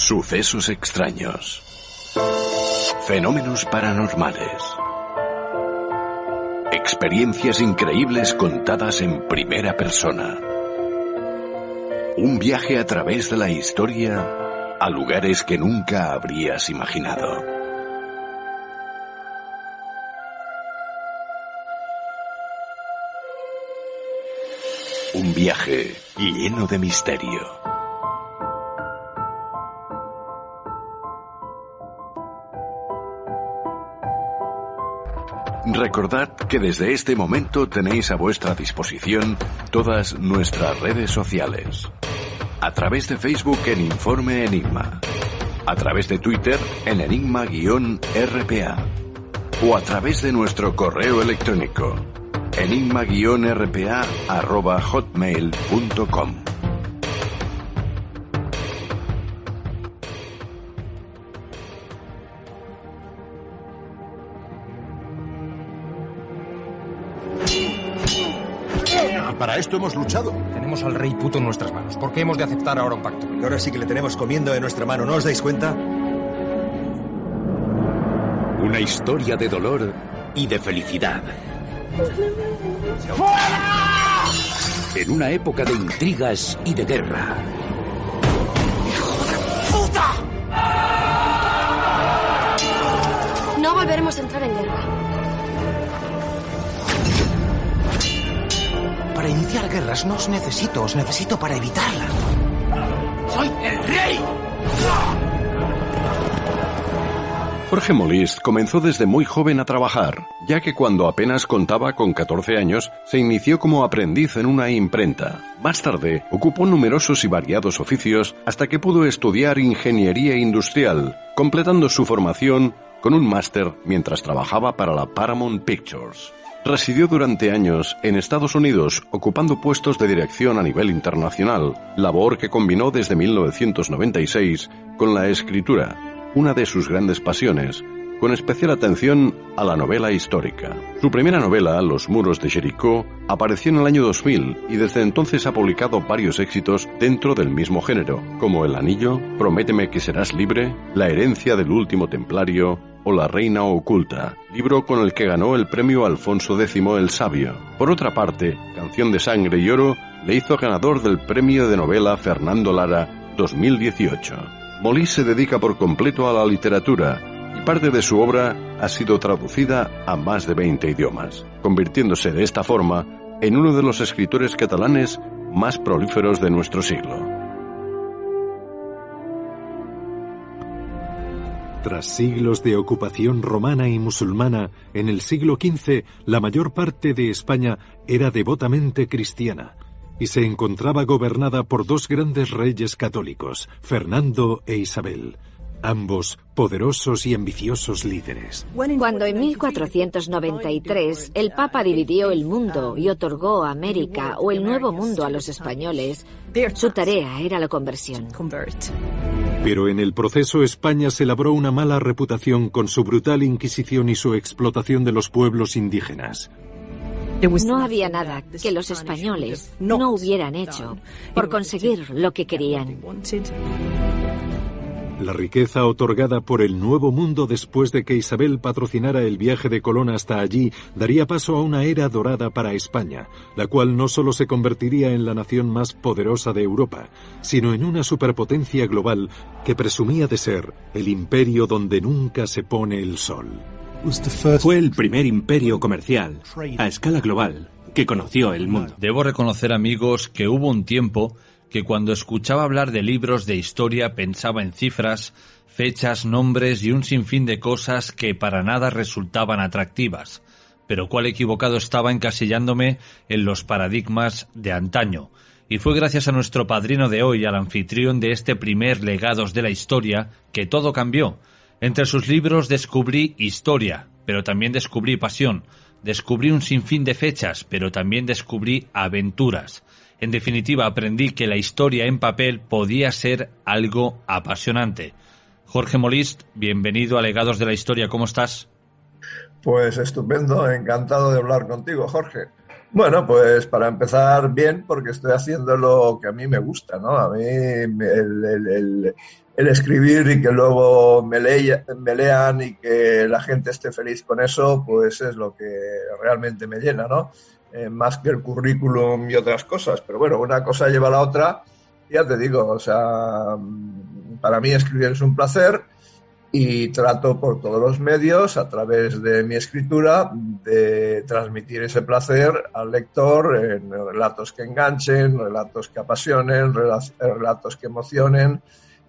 Sucesos extraños. Fenómenos paranormales. Experiencias increíbles contadas en primera persona. Un viaje a través de la historia a lugares que nunca habrías imaginado. Un viaje lleno de misterio. Recordad que desde este momento tenéis a vuestra disposición todas nuestras redes sociales. A través de Facebook en Informe Enigma. A través de Twitter en Enigma-RPA. O a través de nuestro correo electrónico enigma-rpa@hotmail.com. Para esto hemos luchado. Tenemos al rey puto en nuestras manos. ¿Por qué hemos de aceptar ahora un pacto? Y ahora sí que le tenemos comiendo en nuestra mano, ¿no os dais cuenta? Una historia de dolor y de felicidad. En una época de intrigas y de guerra. ¡Hijo de puta! No volveremos a entrar en guerra. Para iniciar guerras no os necesito para evitarlas. ¡Soy el rey! Jorge Molist comenzó desde muy joven a trabajar, ya que cuando apenas contaba con 14 años, se inició como aprendiz en una imprenta. Más tarde, ocupó numerosos y variados oficios hasta que pudo estudiar ingeniería industrial, completando su formación con un máster mientras trabajaba para la Paramount Pictures. Residió durante años en Estados Unidos, ocupando puestos de dirección a nivel internacional, labor que combinó desde 1996 con la escritura, una de sus grandes pasiones, con especial atención a la novela histórica. Su primera novela, Los muros de Jericó, apareció en el año 2000 y desde entonces ha publicado varios éxitos dentro del mismo género, como El anillo, Prométeme que serás libre, La herencia del último templario o La reina oculta, libro con el que ganó el premio Alfonso X el Sabio. Por otra parte, Canción de sangre y oro le hizo ganador del premio de novela Fernando Lara 2018. Molist se dedica por completo a la literatura y parte de su obra ha sido traducida a más de 20 idiomas, convirtiéndose de esta forma en uno de los escritores catalanes más prolíferos de nuestro siglo. Tras siglos de ocupación romana y musulmana, en el siglo XV la mayor parte de España era devotamente cristiana y se encontraba gobernada por dos grandes reyes católicos, Fernando e Isabel, ambos poderosos y ambiciosos líderes. Cuando en 1493 el Papa dividió el mundo y otorgó a América o el Nuevo Mundo a los españoles, su tarea era la conversión. Pero en el proceso España se labró una mala reputación con su brutal inquisición y su explotación de los pueblos indígenas. No había nada que los españoles no hubieran hecho por conseguir lo que querían. La riqueza otorgada por el Nuevo Mundo después de que Isabel patrocinara el viaje de Colón hasta allí daría paso a una era dorada para España, la cual no solo se convertiría en la nación más poderosa de Europa, sino en una superpotencia global que presumía de ser el imperio donde nunca se pone el sol. Fue el primer imperio comercial, a escala global, que conoció el mundo. Debo reconocer, amigos, que hubo un tiempo que cuando escuchaba hablar de libros de historia pensaba en cifras, fechas, nombres y un sinfín de cosas que para nada resultaban atractivas. Pero cuál equivocado estaba encasillándome en los paradigmas de antaño. Y fue gracias a nuestro padrino de hoy, al anfitrión de este primer Legados de la Historia, que todo cambió. Entre sus libros descubrí historia, pero también descubrí pasión. Descubrí un sinfín de fechas, pero también descubrí aventuras. En definitiva, aprendí que la historia en papel podía ser algo apasionante. Jorge Molist, bienvenido a Legados de la Historia. ¿Cómo estás? Pues estupendo, encantado de hablar contigo, Jorge. Bueno, pues para empezar bien, porque estoy haciendo lo que a mí me gusta, ¿no? A mí el escribir y que luego me lean y que la gente esté feliz con eso, pues es lo que realmente me llena, ¿no? Más que el currículum y otras cosas. Pero bueno, una cosa lleva a la otra, ya te digo, o sea, para mí escribir es un placer. Y trato por todos los medios, a través de mi escritura, de transmitir ese placer al lector en relatos que enganchen, relatos que apasionen, relatos que emocionen,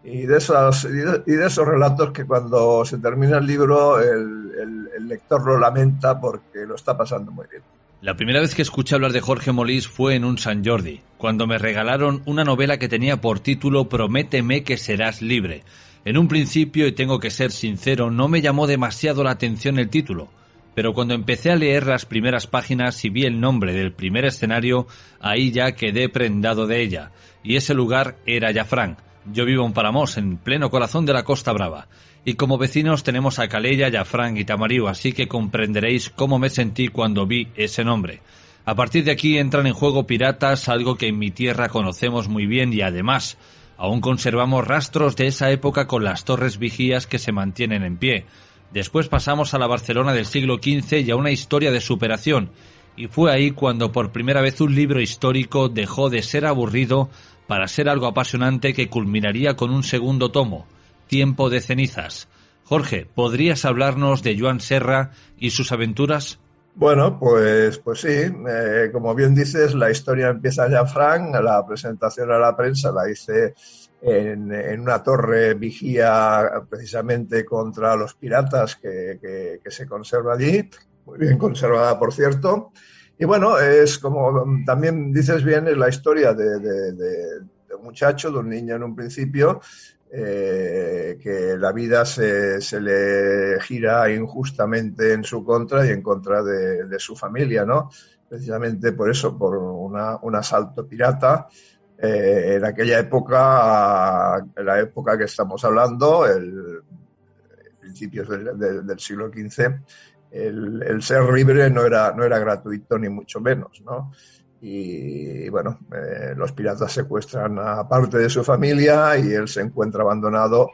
y de esos relatos que cuando se termina el libro el lector lo lamenta porque lo está pasando muy bien. La primera vez que escuché hablar de Jorge Molís fue en un Sant Jordi, cuando me regalaron una novela que tenía por título Prométeme que serás libre. En un principio, y tengo que ser sincero, no me llamó demasiado la atención el título, pero cuando empecé a leer las primeras páginas y vi el nombre del primer escenario, ahí ya quedé prendado de ella, y ese lugar era Llafranc. Yo vivo en Palamós, en pleno corazón de la Costa Brava, y como vecinos tenemos a Calella, Llafranc y Tamariu, así que comprenderéis cómo me sentí cuando vi ese nombre. A partir de aquí entran en juego piratas, algo que en mi tierra conocemos muy bien, y además aún conservamos rastros de esa época con las torres vigías que se mantienen en pie. Después pasamos a la Barcelona del siglo XV y a una historia de superación, y fue ahí cuando por primera vez un libro histórico dejó de ser aburrido para ser algo apasionante que culminaría con un segundo tomo, Tiempo de cenizas. Jorge, ¿podrías hablarnos de Joan Serra y sus aventuras? Bueno, pues sí, como bien dices, la historia empieza en Llafranc. La presentación a la prensa la hice en una torre vigía precisamente contra los piratas que se conserva allí, muy bien conservada por cierto. Y bueno, es como también dices bien, es la historia de un muchacho, de un niño en un principio, que la vida se le gira injustamente en su contra y en contra de su familia, ¿no? Precisamente por eso, por un asalto pirata. En aquella época, en la época que estamos hablando, principios del siglo XV, el ser libre no era gratuito ni mucho menos, ¿no? Y bueno, los piratas secuestran a parte de su familia y él se encuentra abandonado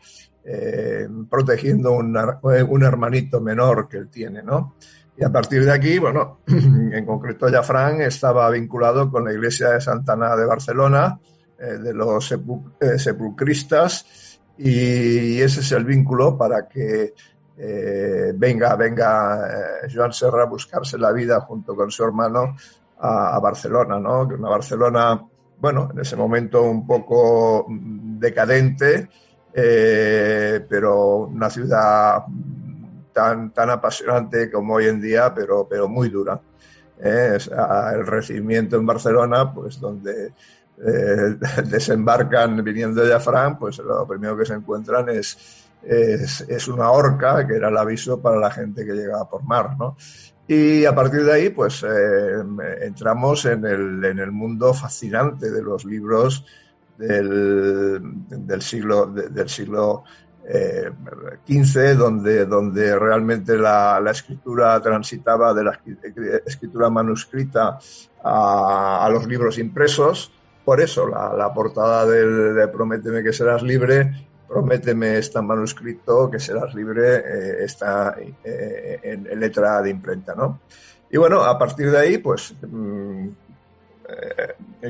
protegiendo un hermanito menor que él tiene, ¿no? Y a partir de aquí, bueno, en concreto Llafranc estaba vinculado con la iglesia de Santa Ana de Barcelona, de los sepulcristas, y ese es el vínculo para que venga Joan Serra a buscarse la vida junto con su hermano a Barcelona, ¿no? Una Barcelona, bueno, en ese momento un poco decadente, pero una ciudad tan apasionante como hoy en día, pero muy dura. El recibimiento en Barcelona, pues donde desembarcan viniendo de Llafranc, pues lo primero que se encuentran es una horca, que era el aviso para la gente que llegaba por mar, ¿no? Y a partir de ahí, pues entramos en el mundo fascinante de los libros del siglo XV, donde realmente la escritura transitaba de la escritura manuscrita a los libros impresos. Por eso la portada de Prométeme que serás libre, prométeme está en manuscrito, que serás libre, está en letra de imprenta, ¿no? Y bueno, a partir de ahí, pues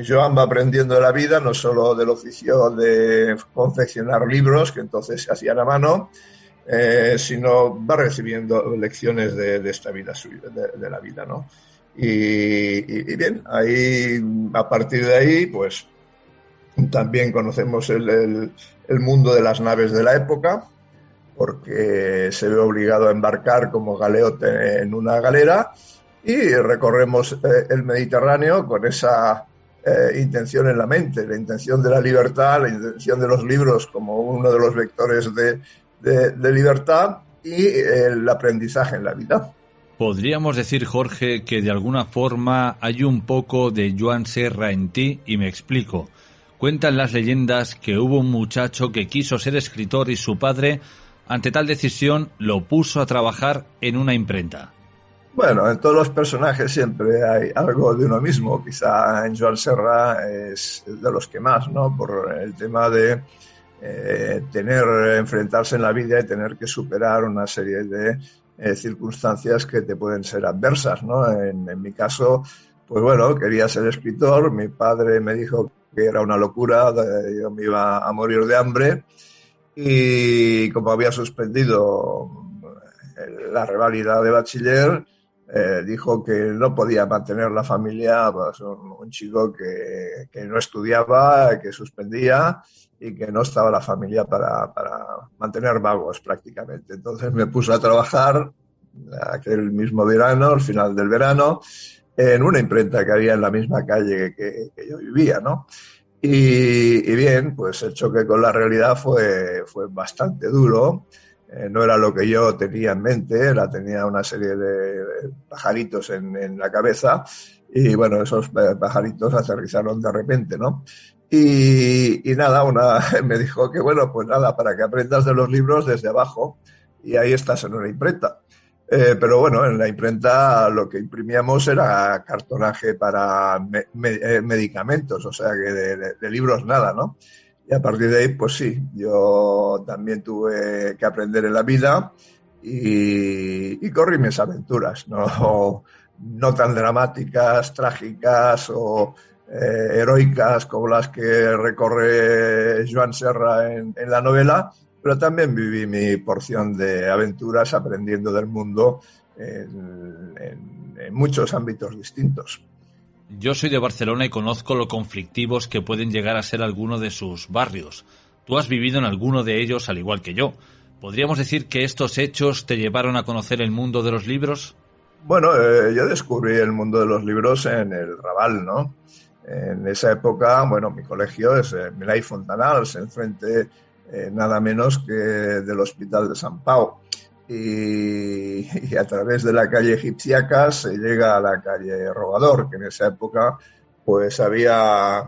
Joan va aprendiendo de la vida, no solo del oficio de confeccionar libros, que entonces se hacían a mano, sino va recibiendo lecciones de esta vida suya, de la vida, ¿no? Y bien, ahí, a partir de ahí, pues también conocemos el mundo de las naves de la época, porque se ve obligado a embarcar como galeote en una galera y recorremos el Mediterráneo con esa intención en la mente, la intención de la libertad, la intención de los libros como uno de los vectores de libertad y el aprendizaje en la vida. Podríamos decir, Jorge, que de alguna forma hay un poco de Joan Serra en ti, y me explico. Cuentan las leyendas que hubo un muchacho que quiso ser escritor y su padre, ante tal decisión, lo puso a trabajar en una imprenta. Bueno, en todos los personajes siempre hay algo de uno mismo. Quizá en Joan Serra es de los que más, ¿no? Por el tema de enfrentarse en la vida y tener que superar una serie de circunstancias que te pueden ser adversas, ¿no? En mi caso, pues bueno, quería ser escritor. Mi padre me dijo que era una locura, yo me iba a morir de hambre, y como había suspendido la reválida de bachiller, dijo que no podía mantener la familia, pues un chico que no estudiaba, que suspendía y que no estaba la familia para mantener vagos prácticamente. Entonces me puse a trabajar aquel mismo verano, al final del verano, en una imprenta que había en la misma calle que yo vivía, ¿no? Y bien, pues el choque con la realidad fue bastante duro. No era lo que yo tenía en mente, tenía una serie de pajaritos en la cabeza, y bueno, esos pajaritos aterrizaron de repente, ¿no? Y nada, me dijo que bueno, pues nada, para que aprendas de los libros desde abajo, y ahí estás en una imprenta. Pero bueno, en la imprenta lo que imprimíamos era cartonaje para medicamentos, o sea que de libros nada, ¿no? Y a partir de ahí, pues sí, yo también tuve que aprender en la vida y corrí mis aventuras, no tan dramáticas, trágicas o heroicas como las que recorre Joan Serra en la novela, pero también viví mi porción de aventuras aprendiendo del mundo en muchos ámbitos distintos. Yo soy de Barcelona y conozco lo conflictivos que pueden llegar a ser algunos de sus barrios. Tú has vivido en alguno de ellos al igual que yo. ¿Podríamos decir que estos hechos te llevaron a conocer el mundo de los libros? Bueno, yo descubrí el mundo de los libros en el Raval, ¿no? En esa época, bueno, mi colegio es Milà i Fontanals, enfrente nada menos que del Hospital de Sant Pau. Y a través de la calle Egipciacas se llega a la calle Robador, que en esa época pues había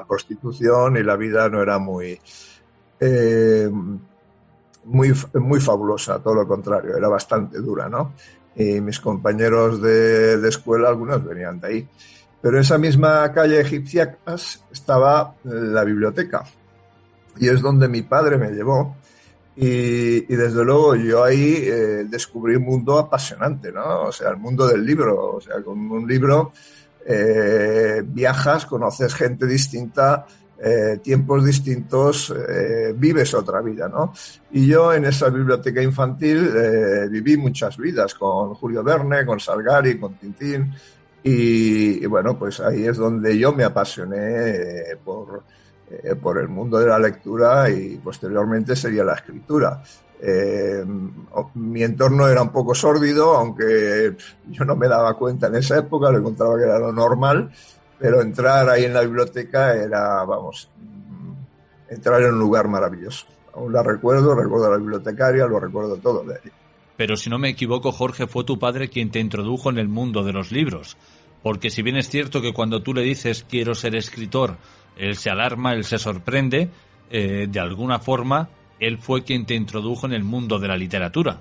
prostitución y la vida no era muy fabulosa, todo lo contrario, era bastante dura, ¿no? Y mis compañeros de escuela, algunos venían de ahí. Pero en esa misma calle Egipciacas estaba la biblioteca, y es donde mi padre me llevó. Y desde luego yo ahí descubrí un mundo apasionante, ¿no? O sea, el mundo del libro. O sea, con un libro viajas, conoces gente distinta, tiempos distintos, vives otra vida, ¿no? Y yo en esa biblioteca infantil viví muchas vidas, con Julio Verne, con Salgari, con Tintín. Y bueno, pues ahí es donde yo me apasioné por el mundo de la lectura, y posteriormente sería la escritura. Mi entorno era un poco sórdido, aunque yo no me daba cuenta en esa época, lo encontraba que era lo normal, pero entrar ahí en la biblioteca era, vamos, entrar en un lugar maravilloso. Aún la recuerdo a la bibliotecaria, lo recuerdo todo de ahí. Pero si no me equivoco, Jorge, fue tu padre quien te introdujo en el mundo de los libros. Porque si bien es cierto que cuando tú le dices quiero ser escritor, él se alarma, él se sorprende, de alguna forma, él fue quien te introdujo en el mundo de la literatura.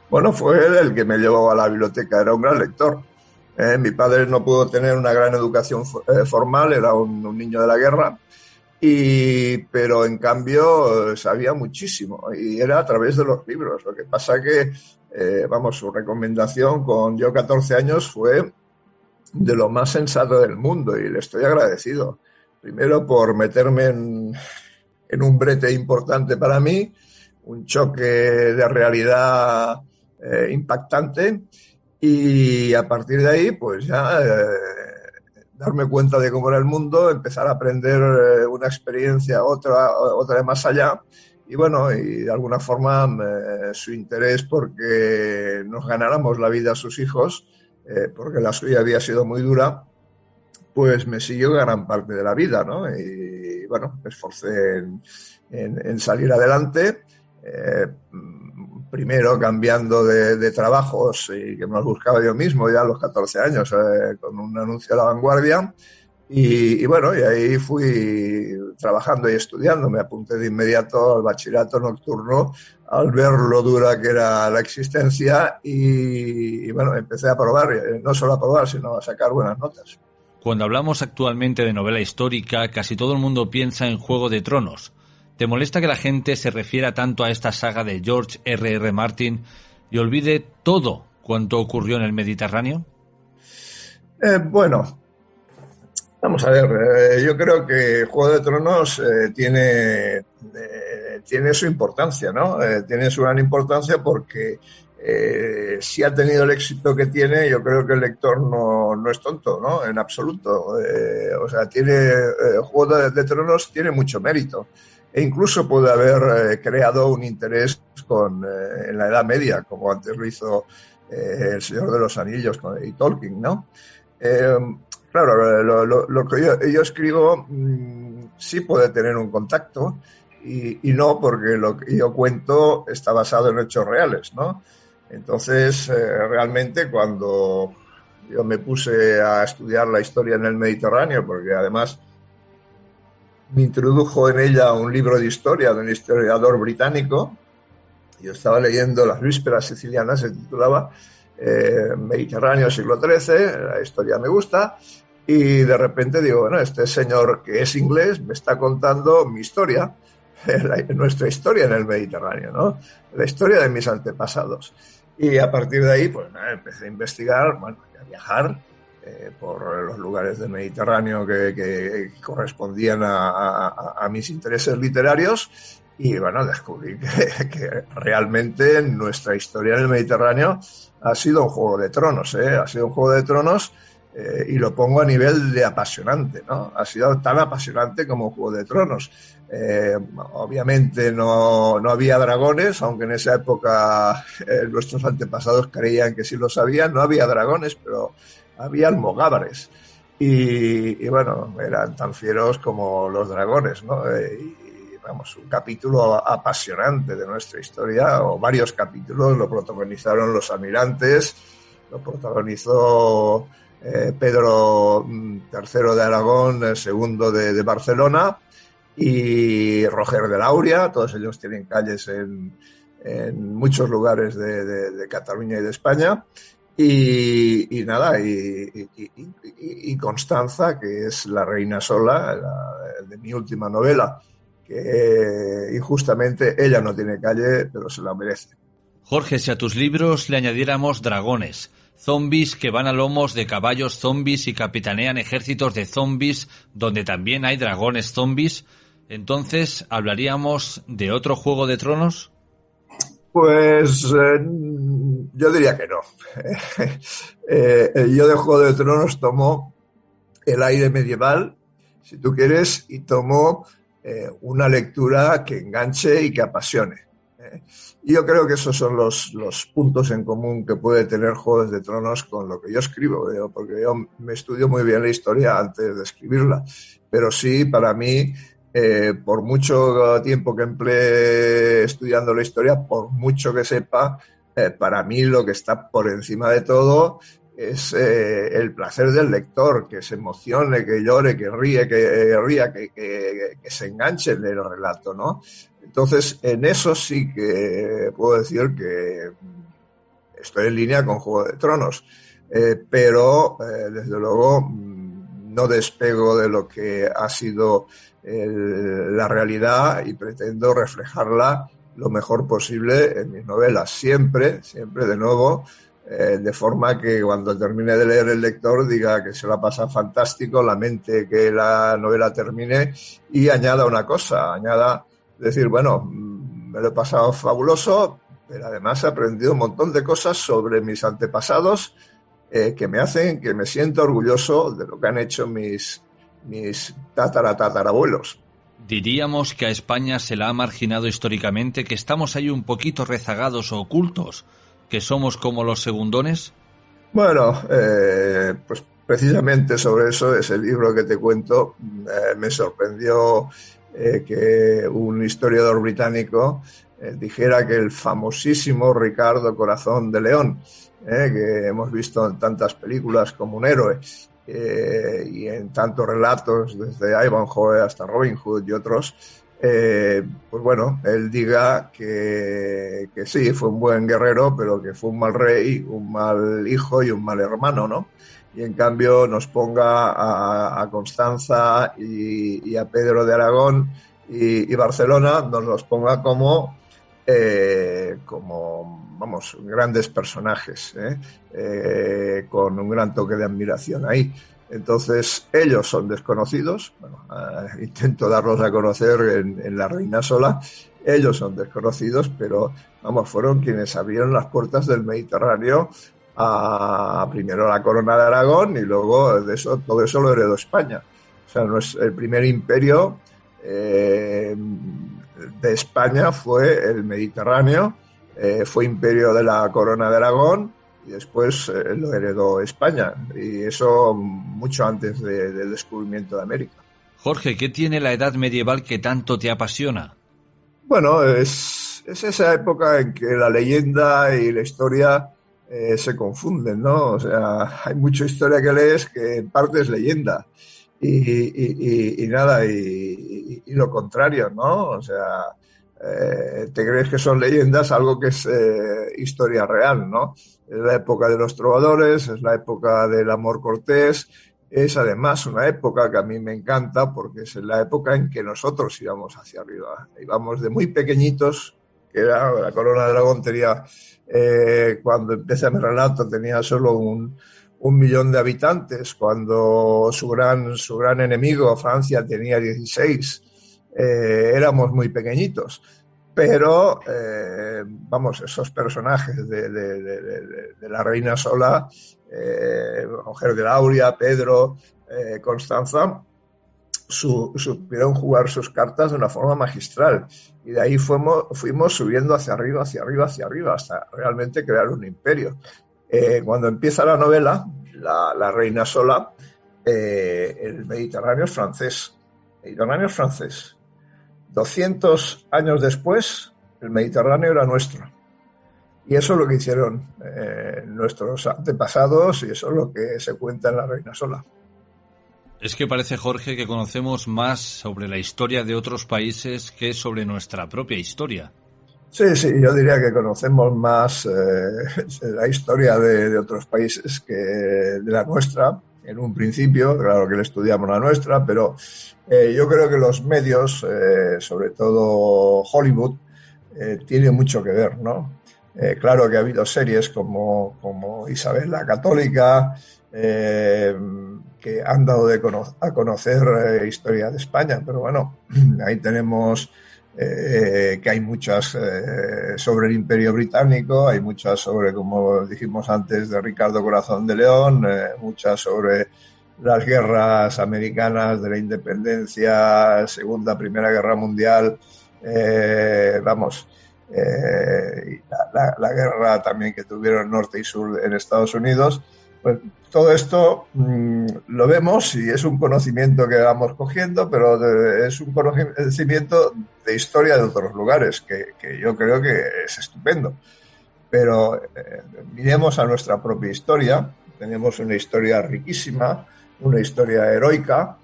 Bueno, fue él el que me llevó a la biblioteca, era un gran lector. Mi padre no pudo tener una gran educación formal, era un niño de la guerra, pero en cambio sabía muchísimo, y era a través de los libros. Lo que pasa que, su recomendación con yo 14 años fue de lo más sensato del mundo, y le estoy agradecido. Primero por meterme en un brete importante para mí, un choque de realidad impactante, y a partir de ahí pues ya darme cuenta de cómo era el mundo, empezar a aprender una experiencia, otra de más allá, y bueno, y de alguna forma su interés porque nos ganáramos la vida a sus hijos, porque la suya había sido muy dura, pues me siguió gran parte de la vida, ¿no? Y bueno, me esforcé en salir adelante, primero cambiando de trabajos, y que me los buscaba yo mismo ya a los 14 años, con un anuncio a La Vanguardia, Y bueno, y ahí fui trabajando y estudiando. Me apunté de inmediato al bachillerato nocturno al ver lo dura que era la existencia y bueno, empecé a probar, no solo a probar, sino a sacar buenas notas. Cuando hablamos actualmente de novela histórica, casi todo el mundo piensa en Juego de Tronos. ¿Te molesta que la gente se refiera tanto a esta saga de George R.R. Martin y olvide todo cuanto ocurrió en el Mediterráneo? Bueno, vamos a ver, yo creo que Juego de Tronos tiene su importancia, ¿no? Tiene su gran importancia porque si ha tenido el éxito que tiene, yo creo que el lector no es tonto, ¿no? En absoluto. O sea, Juego de Tronos tiene mucho mérito. E incluso puede haber creado un interés en la Edad Media, como antes lo hizo El Señor de los Anillos y Tolkien, ¿no? Claro, lo que yo escribo sí puede tener un contacto y no porque lo que yo cuento está basado en hechos reales, ¿no? Entonces, realmente cuando yo me puse a estudiar la historia en el Mediterráneo, porque además me introdujo en ella un libro de historia de un historiador británico, yo estaba leyendo Las Vísperas Sicilianas, se titulaba Mediterráneo siglo XIII, la historia me gusta, y de repente digo, bueno, este señor que es inglés me está contando mi historia, nuestra historia en el Mediterráneo, ¿no? La historia de mis antepasados. Y a partir de ahí, pues nada, empecé a investigar, bueno, a viajar por los lugares del Mediterráneo que correspondían a mis intereses literarios y, bueno, descubrí que realmente nuestra historia en el Mediterráneo ha sido un Juego de Tronos, ha sido un Juego de Tronos y lo pongo a nivel de apasionante, ¿no? Ha sido tan apasionante como Juego de Tronos. Obviamente no había dragones, aunque en esa época nuestros antepasados creían que sí lo sabían. No había dragones, pero había almogávares. Y bueno, eran tan fieros como los dragones, ¿no? Vamos, un capítulo apasionante de nuestra historia, o varios capítulos, lo protagonizaron los almirantes, lo protagonizó Pedro III de Aragón, segundo de Barcelona, y Roger de Lauria. Todos ellos tienen calles en muchos lugares de Cataluña y de España. Y nada, y Constanza, que es la reina sola, de mi última novela, que injustamente ella no tiene calle, pero se la merece. Jorge, si a tus libros le añadiéramos dragones, zombies que van a lomos de caballos zombies y capitanean ejércitos de zombies donde también hay dragones zombies, entonces ¿hablaríamos de otro Juego de Tronos? Pues yo diría que no. Yo de Juego de Tronos tomo el aire medieval, si tú quieres, y tomo una lectura que enganche y que apasione. Y yo creo que esos son los puntos en común que puede tener Juego de Tronos con lo que yo escribo, porque yo me estudio muy bien la historia antes de escribirla, pero sí, para mí, por mucho tiempo que emplee estudiando la historia, por mucho que sepa, para mí lo que está por encima de todo es el placer del lector, que se emocione, que llore, que ría, que se enganche en el relato, ¿no? Entonces, en eso sí que puedo decir que estoy en línea con Juego de Tronos, pero desde luego no despego de lo que ha sido la realidad y pretendo reflejarla lo mejor posible en mis novelas, siempre de nuevo, de forma que cuando termine de leer el lector diga que se la pasa fantástico, lamente que la novela termine y añada una cosa, decir, bueno, me lo he pasado fabuloso, pero además he aprendido un montón de cosas sobre mis antepasados que me hacen que me sienta orgulloso de lo que han hecho mis tatarabuelos. Diríamos que a España se la ha marginado históricamente, que estamos ahí un poquito rezagados o ocultos, que somos como los segundones. Bueno, pues precisamente sobre eso, ese libro que te cuento, me sorprendió que un historiador británico dijera que el famosísimo Ricardo Corazón de León, que hemos visto en tantas películas como un héroe, y en tantos relatos, desde Ivanhoe hasta Robin Hood y otros, pues bueno, él diga que sí, fue un buen guerrero, pero que fue un mal rey, un mal hijo y un mal hermano, ¿no? Y en cambio nos ponga a Constanza y a Pedro de Aragón y Barcelona, nos los ponga como vamos, grandes personajes, con un gran toque de admiración ahí. Entonces, ellos son desconocidos, bueno, intento darlos a conocer en La Reina Sola, ellos son desconocidos, pero vamos, fueron quienes abrieron las puertas del Mediterráneo a primero la corona de Aragón y luego todo eso lo heredó España. O sea, el primer imperio de España fue el Mediterráneo, fue imperio de la corona de Aragón, y después lo heredó España, y eso mucho antes del descubrimiento de América. Jorge, ¿qué tiene la edad medieval que tanto te apasiona? Bueno, es esa época en que la leyenda y la historia se confunden, ¿no? O sea, hay mucha historia que lees que en parte es leyenda, y lo contrario, ¿no? O sea, te crees que son leyendas, algo que es historia real, ¿no? Es la época de los trovadores, es la época del amor cortés, es además una época que a mí me encanta porque es la época en que nosotros íbamos hacia arriba. Íbamos de muy pequeñitos, que era la corona de Aragón tenía, cuando empecé mi relato, tenía solo un millón de habitantes, cuando su gran enemigo, Francia, tenía 16. Éramos muy pequeñitos, pero vamos, esos personajes de La Reina Sola, Mujer de Lauria, Pedro, Constanza, supieron jugar sus cartas de una forma magistral, y de ahí fuimos subiendo hacia arriba, hasta realmente crear un imperio. Cuando empieza la novela, La Reina Sola, el Mediterráneo es francés. 200 años después, el Mediterráneo era nuestro. Y eso es lo que hicieron nuestros antepasados, y eso es lo que se cuenta en La Reina Sola. Es que parece, Jorge, que conocemos más sobre la historia de otros países que sobre nuestra propia historia. Sí, yo diría que conocemos más la historia de otros países que de la nuestra. En un principio, claro que le estudiamos la nuestra, pero yo creo que los medios, sobre todo Hollywood, tiene mucho que ver, ¿no? Claro que ha habido series como Isabel la Católica, que han dado a conocer historia de España, pero bueno, ahí tenemos que hay muchas sobre el Imperio Británico, hay muchas sobre, como dijimos antes, de Ricardo Corazón de León, muchas sobre las guerras americanas de la independencia, Segunda, Primera Guerra Mundial, la guerra también que tuvieron Norte y Sur en Estados Unidos. Pues todo esto lo vemos y es un conocimiento que vamos cogiendo, pero es un conocimiento de historia de otros lugares, que yo creo que es estupendo. Pero miremos a nuestra propia historia. Tenemos una historia riquísima, una historia heroica,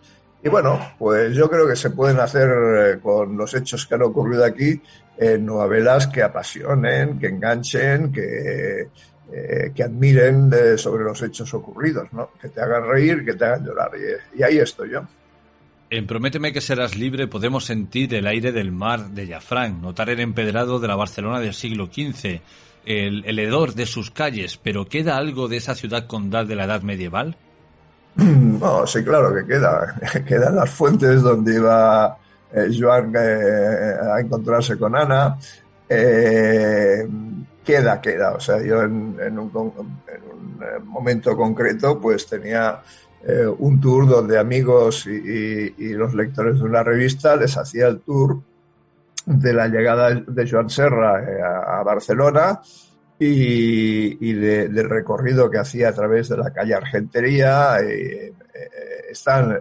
y bueno, pues yo creo que se pueden hacer con los hechos que han ocurrido aquí novelas que apasionen, que enganchen, que admiren sobre los hechos ocurridos, ¿no? Que te hagan reír, que te hagan llorar. Y ahí estoy yo. En Prométeme que serás libre podemos sentir el aire del mar de Llafranc, notar el empedrado de la Barcelona del siglo XV, el hedor de sus calles, pero ¿queda algo de esa ciudad condal de la Edad Medieval? No, sí, claro que queda. Quedan las fuentes donde iba Joan a encontrarse con Ana. Queda. O sea, yo en un momento concreto pues tenía un tour donde amigos y los lectores de una revista les hacía el tour de la llegada de Joan Serra a Barcelona y del recorrido que hacía a través de la calle Argentería. Están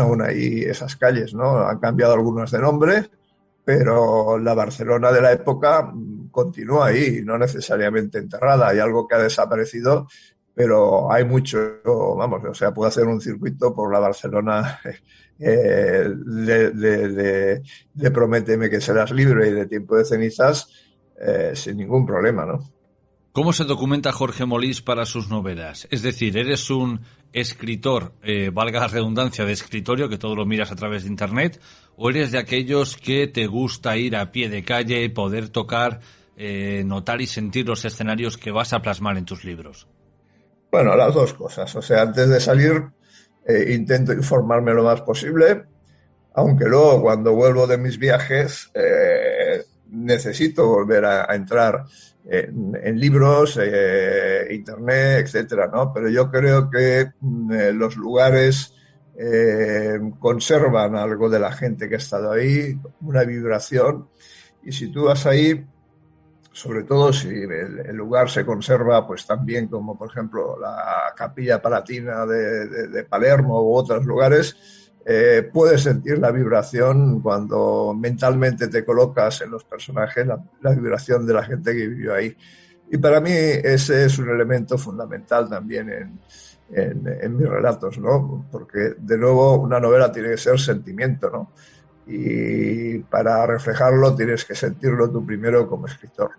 aún ahí esas calles, ¿no? Han cambiado algunos de nombre, pero la Barcelona de la época continúa ahí, no necesariamente enterrada. Hay algo que ha desaparecido, pero hay mucho, vamos, o sea, puedo hacer un circuito por la Barcelona de Prométeme que serás libre y de Tiempo de cenizas sin ningún problema, ¿no? ¿Cómo se documenta Jorge Molís para sus novelas? Es decir, ¿eres un escritor, valga la redundancia, de escritorio, que todo lo miras a través de Internet, o eres de aquellos que te gusta ir a pie de calle y poder tocar, notar y sentir los escenarios que vas a plasmar en tus libros? Bueno, las dos cosas. O sea, antes de salir intento informarme lo más posible, aunque luego cuando vuelvo de mis viajes necesito volver a entrar en libros, internet, etcétera, ¿no? Pero yo creo que los lugares conservan algo de la gente que ha estado ahí, una vibración, y si tú vas ahí, sobre todo si el lugar se conserva, pues también como por ejemplo la Capilla Palatina de Palermo u otros lugares, puedes sentir la vibración cuando mentalmente te colocas en los personajes, la vibración de la gente que vivió ahí. Y para mí ese es un elemento fundamental también en mis relatos, ¿no? Porque, de nuevo, una novela tiene que ser sentimiento, ¿no? Y para reflejarlo tienes que sentirlo tú primero como escritor.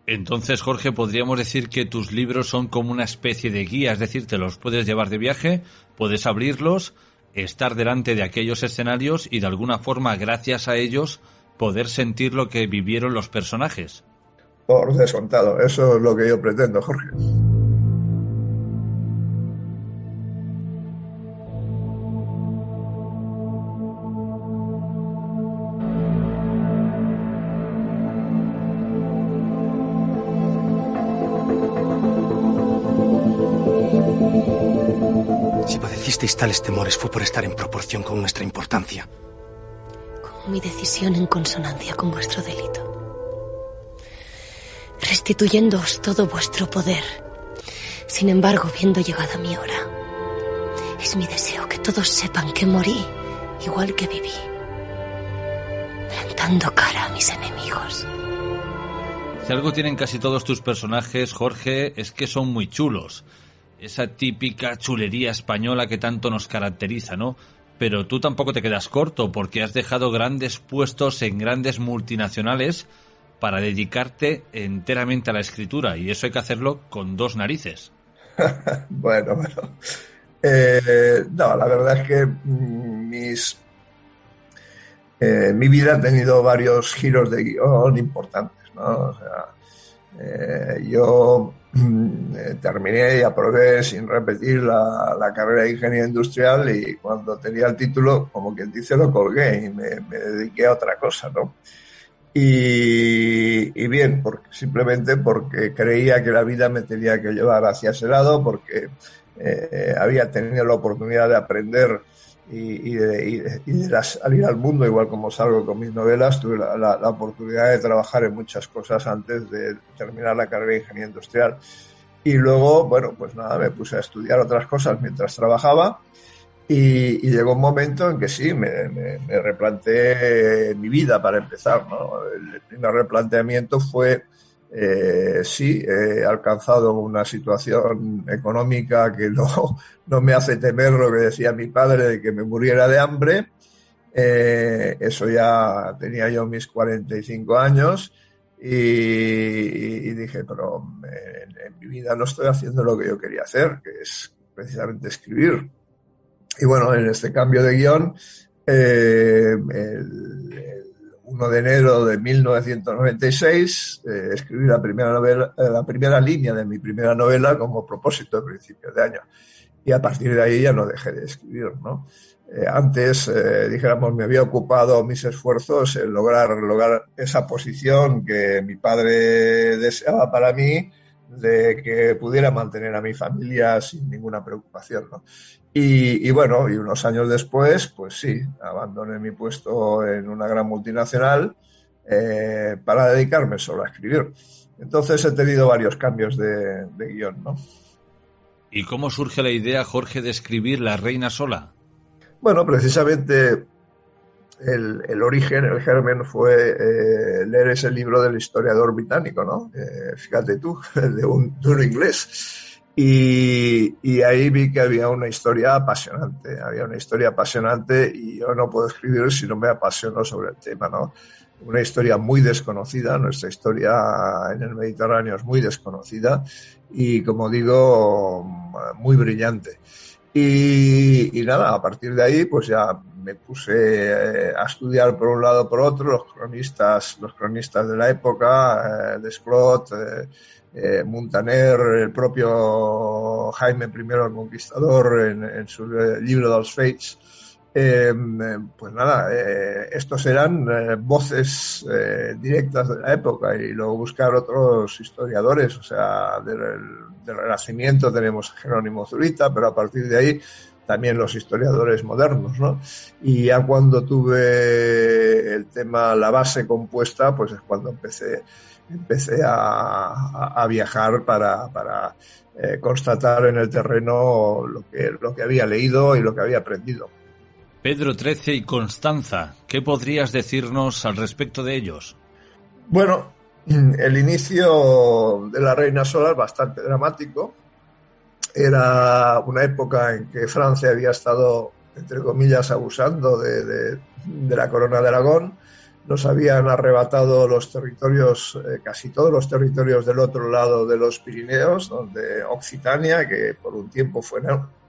Entonces, Jorge, podríamos decir que tus libros son como una especie de guía, es decir, te los puedes llevar de viaje, puedes abrirlos, estar delante de aquellos escenarios y de alguna forma, gracias a ellos, poder sentir lo que vivieron los personajes. Por descontado, eso es lo que yo pretendo, Jorge. Si padecisteis tales temores fue por estar en proporción con nuestra importancia. Como mi decisión en consonancia con vuestro delito. Restituyéndoos todo vuestro poder. Sin embargo, viendo llegada mi hora, es mi deseo que todos sepan que morí igual que viví, plantando cara a mis enemigos. Si algo tienen casi todos tus personajes, Jorge, es que son muy chulos. Esa típica chulería española que tanto nos caracteriza, ¿no? Pero tú tampoco te quedas corto, porque has dejado grandes puestos en grandes multinacionales para dedicarte enteramente a la escritura, y eso hay que hacerlo con dos narices. Bueno. No, la verdad es que mi vida ha tenido varios giros de guión importantes, ¿no? O sea, yo terminé y aprobé sin repetir la carrera de ingeniería industrial, y cuando tenía el título, como quien dice, lo colgué y me dediqué a otra cosa, ¿no? Y bien, simplemente porque creía que la vida me tenía que llevar hacia ese lado, porque había tenido la oportunidad de aprender y de salir al mundo, igual como salgo con mis novelas. Tuve la oportunidad de trabajar en muchas cosas antes de terminar la carrera de ingeniería industrial. Y luego, bueno, pues nada, me puse a estudiar otras cosas mientras trabajaba. Y llegó un momento en que sí, me replanteé mi vida para empezar, ¿no? El primer replanteamiento fue, sí, he alcanzado una situación económica que no me hace temer lo que decía mi padre de que me muriera de hambre. Eso ya tenía yo mis 45 años y dije, pero en mi vida no estoy haciendo lo que yo quería hacer, que es precisamente escribir. Y bueno, en este cambio de guión, el 1 de enero de 1996, escribí la primera línea de mi primera novela como propósito de principios de año. Y a partir de ahí ya no dejé de escribir, ¿no? Antes, dijéramos, me había ocupado mis esfuerzos en lograr esa posición que mi padre deseaba para mí, de que pudiera mantener a mi familia sin ninguna preocupación, ¿no? Y bueno, y unos años después, pues sí, abandoné mi puesto en una gran multinacional para dedicarme solo a escribir. Entonces he tenido varios cambios de guión, ¿no? ¿Y cómo surge la idea, Jorge, de escribir La reina sola? Bueno, precisamente el origen, el germen fue leer ese libro del historiador británico, ¿no? Fíjate tú, de un inglés. Y ahí vi que había una historia apasionante, y yo no puedo escribir si no me apasiono sobre el tema, ¿no? Una historia muy desconocida, nuestra historia en el Mediterráneo es muy desconocida y, como digo, muy brillante. Y nada, a partir de ahí pues ya me puse a estudiar por un lado por otro los cronistas de la época, Desclot, Muntaner, el propio Jaime I el Conquistador en su libro dels Fates. Pues nada, estos eran voces directas de la época, y luego buscar otros historiadores, o sea, del Renacimiento tenemos a Jerónimo Zurita, pero a partir de ahí también los historiadores modernos, ¿no? Y ya cuando tuve el tema, la base compuesta, pues es cuando empecé a viajar para constatar en el terreno lo que había leído y lo que había aprendido. Pedro XIII y Constanza, ¿qué podrías decirnos al respecto de ellos? Bueno, el inicio de la Reina Sola es bastante dramático. Era una época en que Francia había estado, entre comillas, abusando de la corona de Aragón. Nos habían arrebatado los territorios, casi todos los territorios del otro lado de los Pirineos, donde Occitania, que por un tiempo fue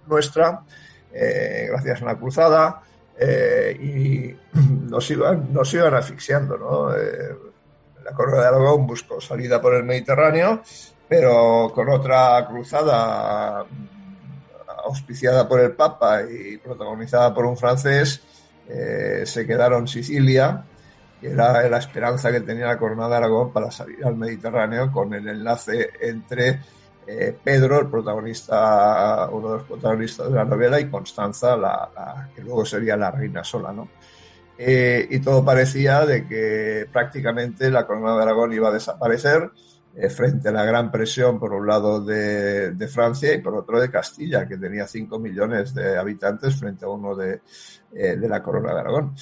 nuestra, gracias a una cruzada, y nos iban asfixiando, ¿no? La corona de Aragón buscó salida por el Mediterráneo, pero con otra cruzada auspiciada por el Papa y protagonizada por un francés, se quedaron Sicilia, que era la esperanza que tenía la corona de Aragón para salir al Mediterráneo, con el enlace entre Pedro, el protagonista, uno de los protagonistas de la novela, y Constanza, que luego sería la Reina Sola, ¿no? Y todo parecía de que prácticamente la corona de Aragón iba a desaparecer frente a la gran presión, por un lado, de Francia y por otro de Castilla, que tenía 5 millones de habitantes frente a uno de la corona de Aragón.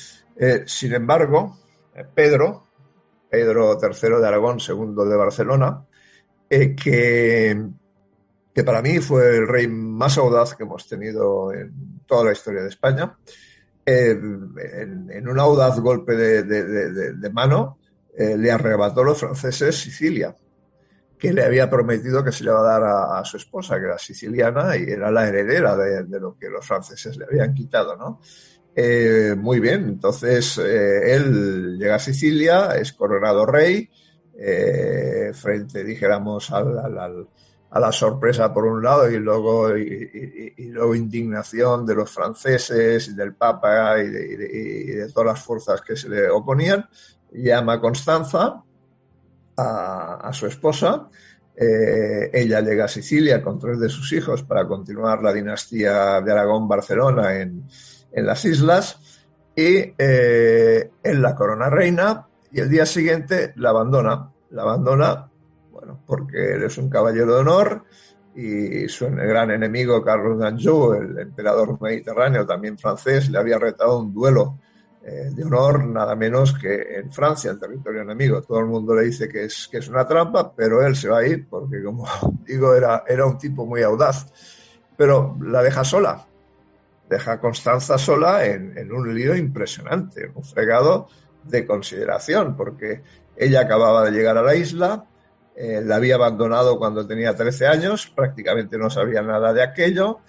Sin embargo, Pedro III de Aragón, segundo de Barcelona, que para mí fue el rey más audaz que hemos tenido en toda la historia de España, en un audaz golpe de mano, le arrebató a los franceses Sicilia, que le había prometido que se le iba a dar a su esposa, que era siciliana y era la heredera de lo que los franceses le habían quitado, ¿no? Muy bien, entonces él llega a Sicilia, es coronado rey, frente, dijéramos, a la sorpresa por un lado y luego indignación de los franceses y del Papa y de todas las fuerzas que se le oponían. Llama a Constanza, a su esposa. Ella llega a Sicilia con 3 de sus hijos para continuar la dinastía de Aragón-Barcelona en las islas, y él la corona reina, y el día siguiente la abandona, bueno, porque él es un caballero de honor, y su gran enemigo Carlos d'Anjou, el emperador mediterráneo, también francés, le había retado un duelo de honor, nada menos que en Francia, en territorio enemigo. Todo el mundo le dice que es una trampa, pero él se va a ir porque, como digo, era un tipo muy audaz. Pero la deja sola, deja a Constanza sola en un lío impresionante, un fregado de consideración, porque ella acababa de llegar a la isla, la había abandonado cuando tenía 13 años, prácticamente no sabía nada de aquello,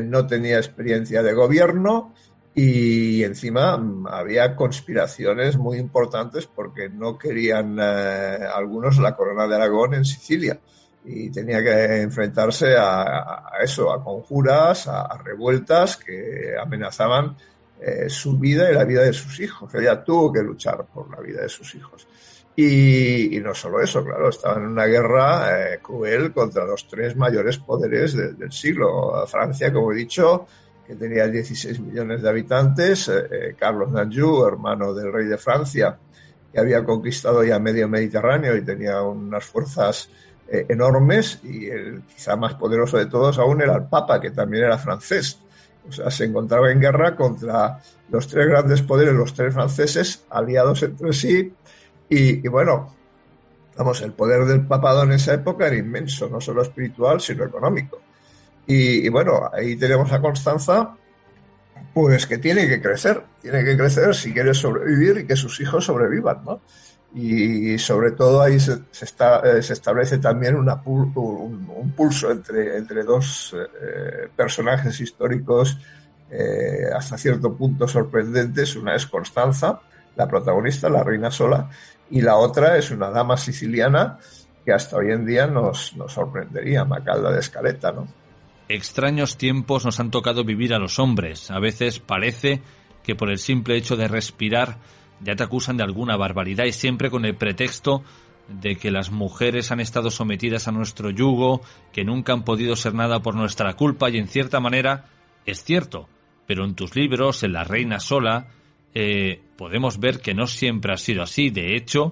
no tenía experiencia de gobierno, y encima había conspiraciones muy importantes porque no querían algunos la corona de Aragón en Sicilia, y tenía que enfrentarse a eso, a conjuras, a revueltas que amenazaban su vida y la vida de sus hijos. Ella tuvo que luchar por la vida de sus hijos. Y no solo eso, claro, estaba en una guerra cruel contra los 3 mayores poderes del siglo. Francia, como he dicho, que tenía 16 millones de habitantes, Carlos d'Anjou, hermano del rey de Francia, que había conquistado ya medio Mediterráneo y tenía unas fuerzas enormes, y el quizá más poderoso de todos aún era el Papa, que también era francés. O sea, se encontraba en guerra contra los 3 grandes poderes, los 3 franceses, aliados entre sí, y bueno, Vamos, el poder del papado en esa época era inmenso, no solo espiritual, sino económico. Y bueno, ahí tenemos a Constanza, pues que tiene que crecer si quiere sobrevivir y que sus hijos sobrevivan, ¿no? Y sobre todo ahí se establece también un pulso entre dos personajes históricos hasta cierto punto sorprendentes. Una es Constanza, la protagonista, la reina sola, y la otra es una dama siciliana que hasta hoy en día nos sorprendería, Macalda de Escaleta, ¿no? Extraños tiempos nos han tocado vivir a los hombres. A veces parece que por el simple hecho de respirar ya te acusan de alguna barbaridad, y siempre con el pretexto de que las mujeres han estado sometidas a nuestro yugo, que nunca han podido ser nada por nuestra culpa, y en cierta manera es cierto, pero en tus libros, en La reina sola, podemos ver que no siempre ha sido así. De hecho,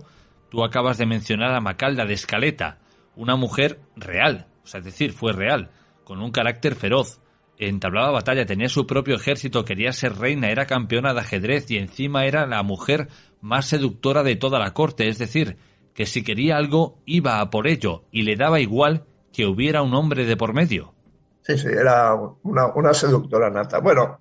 tú acabas de mencionar a Macalda de Escaleta, una mujer real, o sea, es decir, fue real, con un carácter feroz. Entablaba batalla, tenía su propio ejército, quería ser reina, era campeona de ajedrez y encima era la mujer más seductora de toda la corte. Es decir, que si quería algo iba a por ello y le daba igual que hubiera un hombre de por medio. Sí, era una seductora nata. Bueno,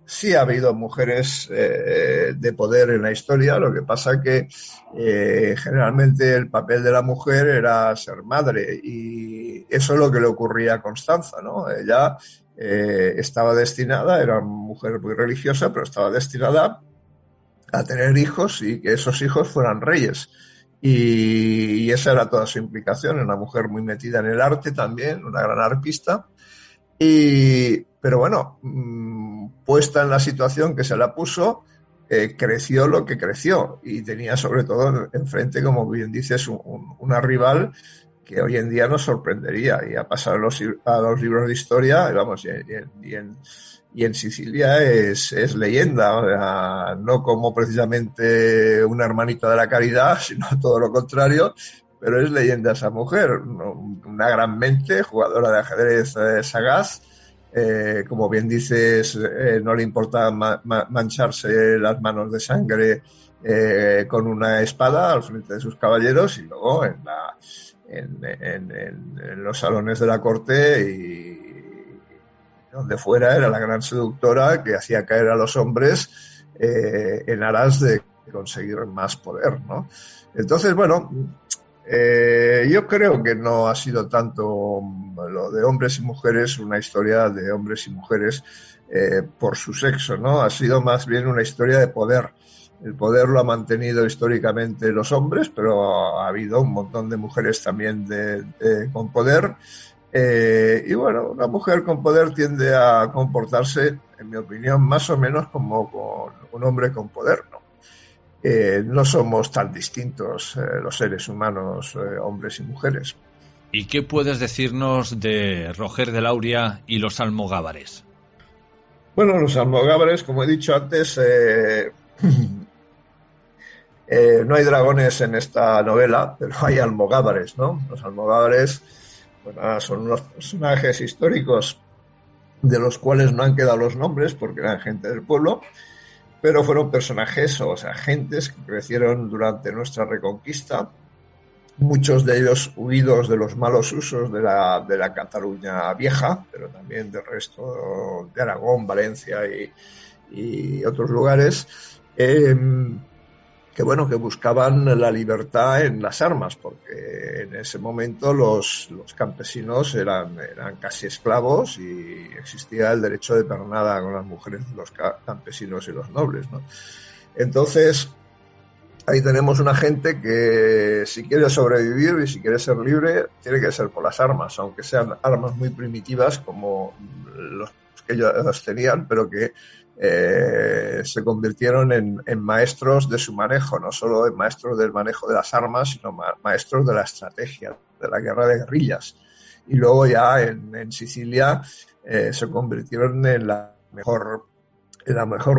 sí ha habido mujeres de poder en la historia, lo que pasa que generalmente el papel de la mujer era ser madre, y eso es lo que le ocurría a Constanza, ¿no? Ella estaba destinada, era una mujer muy religiosa, pero estaba destinada a tener hijos y que esos hijos fueran reyes. Y esa era toda su implicación, una mujer muy metida en el arte también, una gran arpista. Pero bueno, puesta en la situación que se la puso, creció lo que creció, y tenía sobre todo enfrente, como bien dices, una rival que hoy en día nos sorprendería, y a pasar a los libros de historia, vamos, y en Sicilia es leyenda, o sea, no como precisamente una hermanita de la caridad, sino todo lo contrario, pero es leyenda esa mujer, una gran mente, jugadora de ajedrez sagaz. Como bien dices, no le importa mancharse las manos de sangre con una espada al frente de sus caballeros, y luego en los salones de la corte y donde fuera era la gran seductora que hacía caer a los hombres en aras de conseguir más poder, ¿no? Entonces, bueno, yo creo que no ha sido tanto lo de hombres y mujeres una historia de hombres y mujeres por su sexo, ¿no? Ha sido más bien una historia de poder. El poder lo ha mantenido históricamente los hombres, pero ha habido un montón de mujeres también con poder. Y bueno, una mujer con poder tiende a comportarse, en mi opinión, más o menos como con un hombre con poder, ¿no? No somos tan distintos los seres humanos, hombres y mujeres. ¿Y qué puedes decirnos de Roger de Lauria y los almogávares? Bueno, los almogávares, como he dicho antes, no hay dragones en esta novela, pero hay almogávares, ¿no? Los almogávares, bueno, son unos personajes históricos de los cuales no han quedado los nombres porque eran gente del pueblo, pero fueron personajes, o sea, gentes que crecieron durante nuestra reconquista, muchos de ellos huidos de los malos usos de la Cataluña vieja, pero también del resto de Aragón, Valencia y otros lugares, que buscaban la libertad en las armas, porque en ese momento los campesinos eran casi esclavos y existía el derecho de pernada con las mujeres de los campesinos y los nobles, ¿no? Entonces, ahí tenemos una gente que si quiere sobrevivir y si quiere ser libre, tiene que ser por las armas, aunque sean armas muy primitivas como los que ellos tenían, pero que se convirtieron en maestros de su manejo, no solo en maestros del manejo de las armas, sino maestros de la estrategia, de la guerra de guerrillas. Y luego ya en Sicilia se convirtieron en la mejor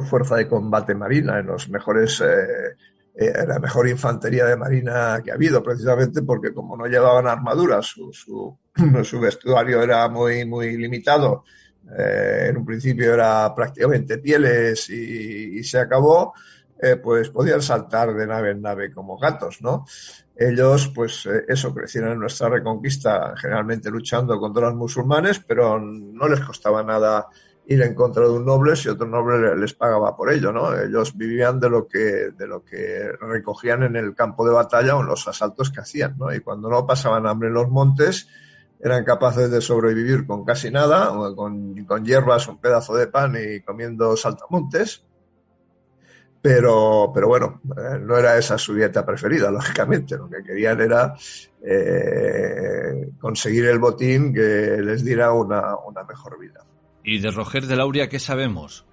fuerza de combate marina, en los mejores la mejor infantería de marina que ha habido, precisamente porque como no llevaban armaduras, su vestuario era muy, muy limitado. En un principio era prácticamente pieles y se acabó. pues podían saltar de nave en nave como gatos, ¿no? Ellos, pues crecieron en nuestra reconquista, generalmente luchando contra los musulmanes, pero no les costaba nada ir en contra de un noble si otro noble les pagaba por ello, ¿no? Ellos vivían de lo que recogían en el campo de batalla o en los asaltos que hacían, ¿no? Y cuando no pasaban hambre en los montes, eran capaces de sobrevivir con casi nada, con hierbas, un pedazo de pan y comiendo saltamontes. Pero bueno, no era esa su dieta preferida, lógicamente. Lo que querían era conseguir el botín que les diera una mejor vida. ¿Y de Roger de Lauria qué sabemos?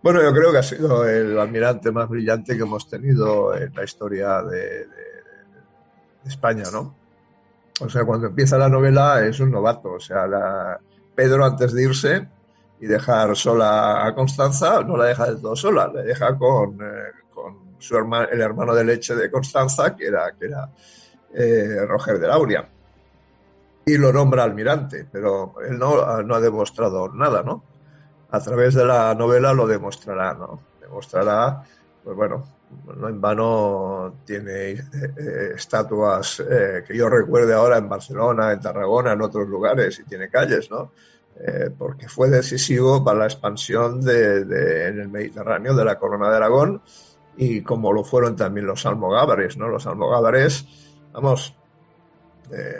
Bueno, yo creo que ha sido el almirante más brillante que hemos tenido en la historia de España, ¿no? O sea, cuando empieza la novela es un novato. O sea, Pedro, antes de irse y dejar sola a Constanza, no la deja del todo sola, la deja con su el hermano de leche de Constanza, que era Roger de Lauria. Y lo nombra almirante, pero él no ha demostrado nada, ¿no? A través de la novela lo demostrará, ¿no? Demostrará, pues bueno, no en vano tiene estatuas que yo recuerde ahora en Barcelona, en Tarragona, en otros lugares, y tiene calles, ¿no? Porque fue decisivo para la expansión en el Mediterráneo de la Corona de Aragón, y como lo fueron también los almogávares, ¿no? Los almogávares, vamos,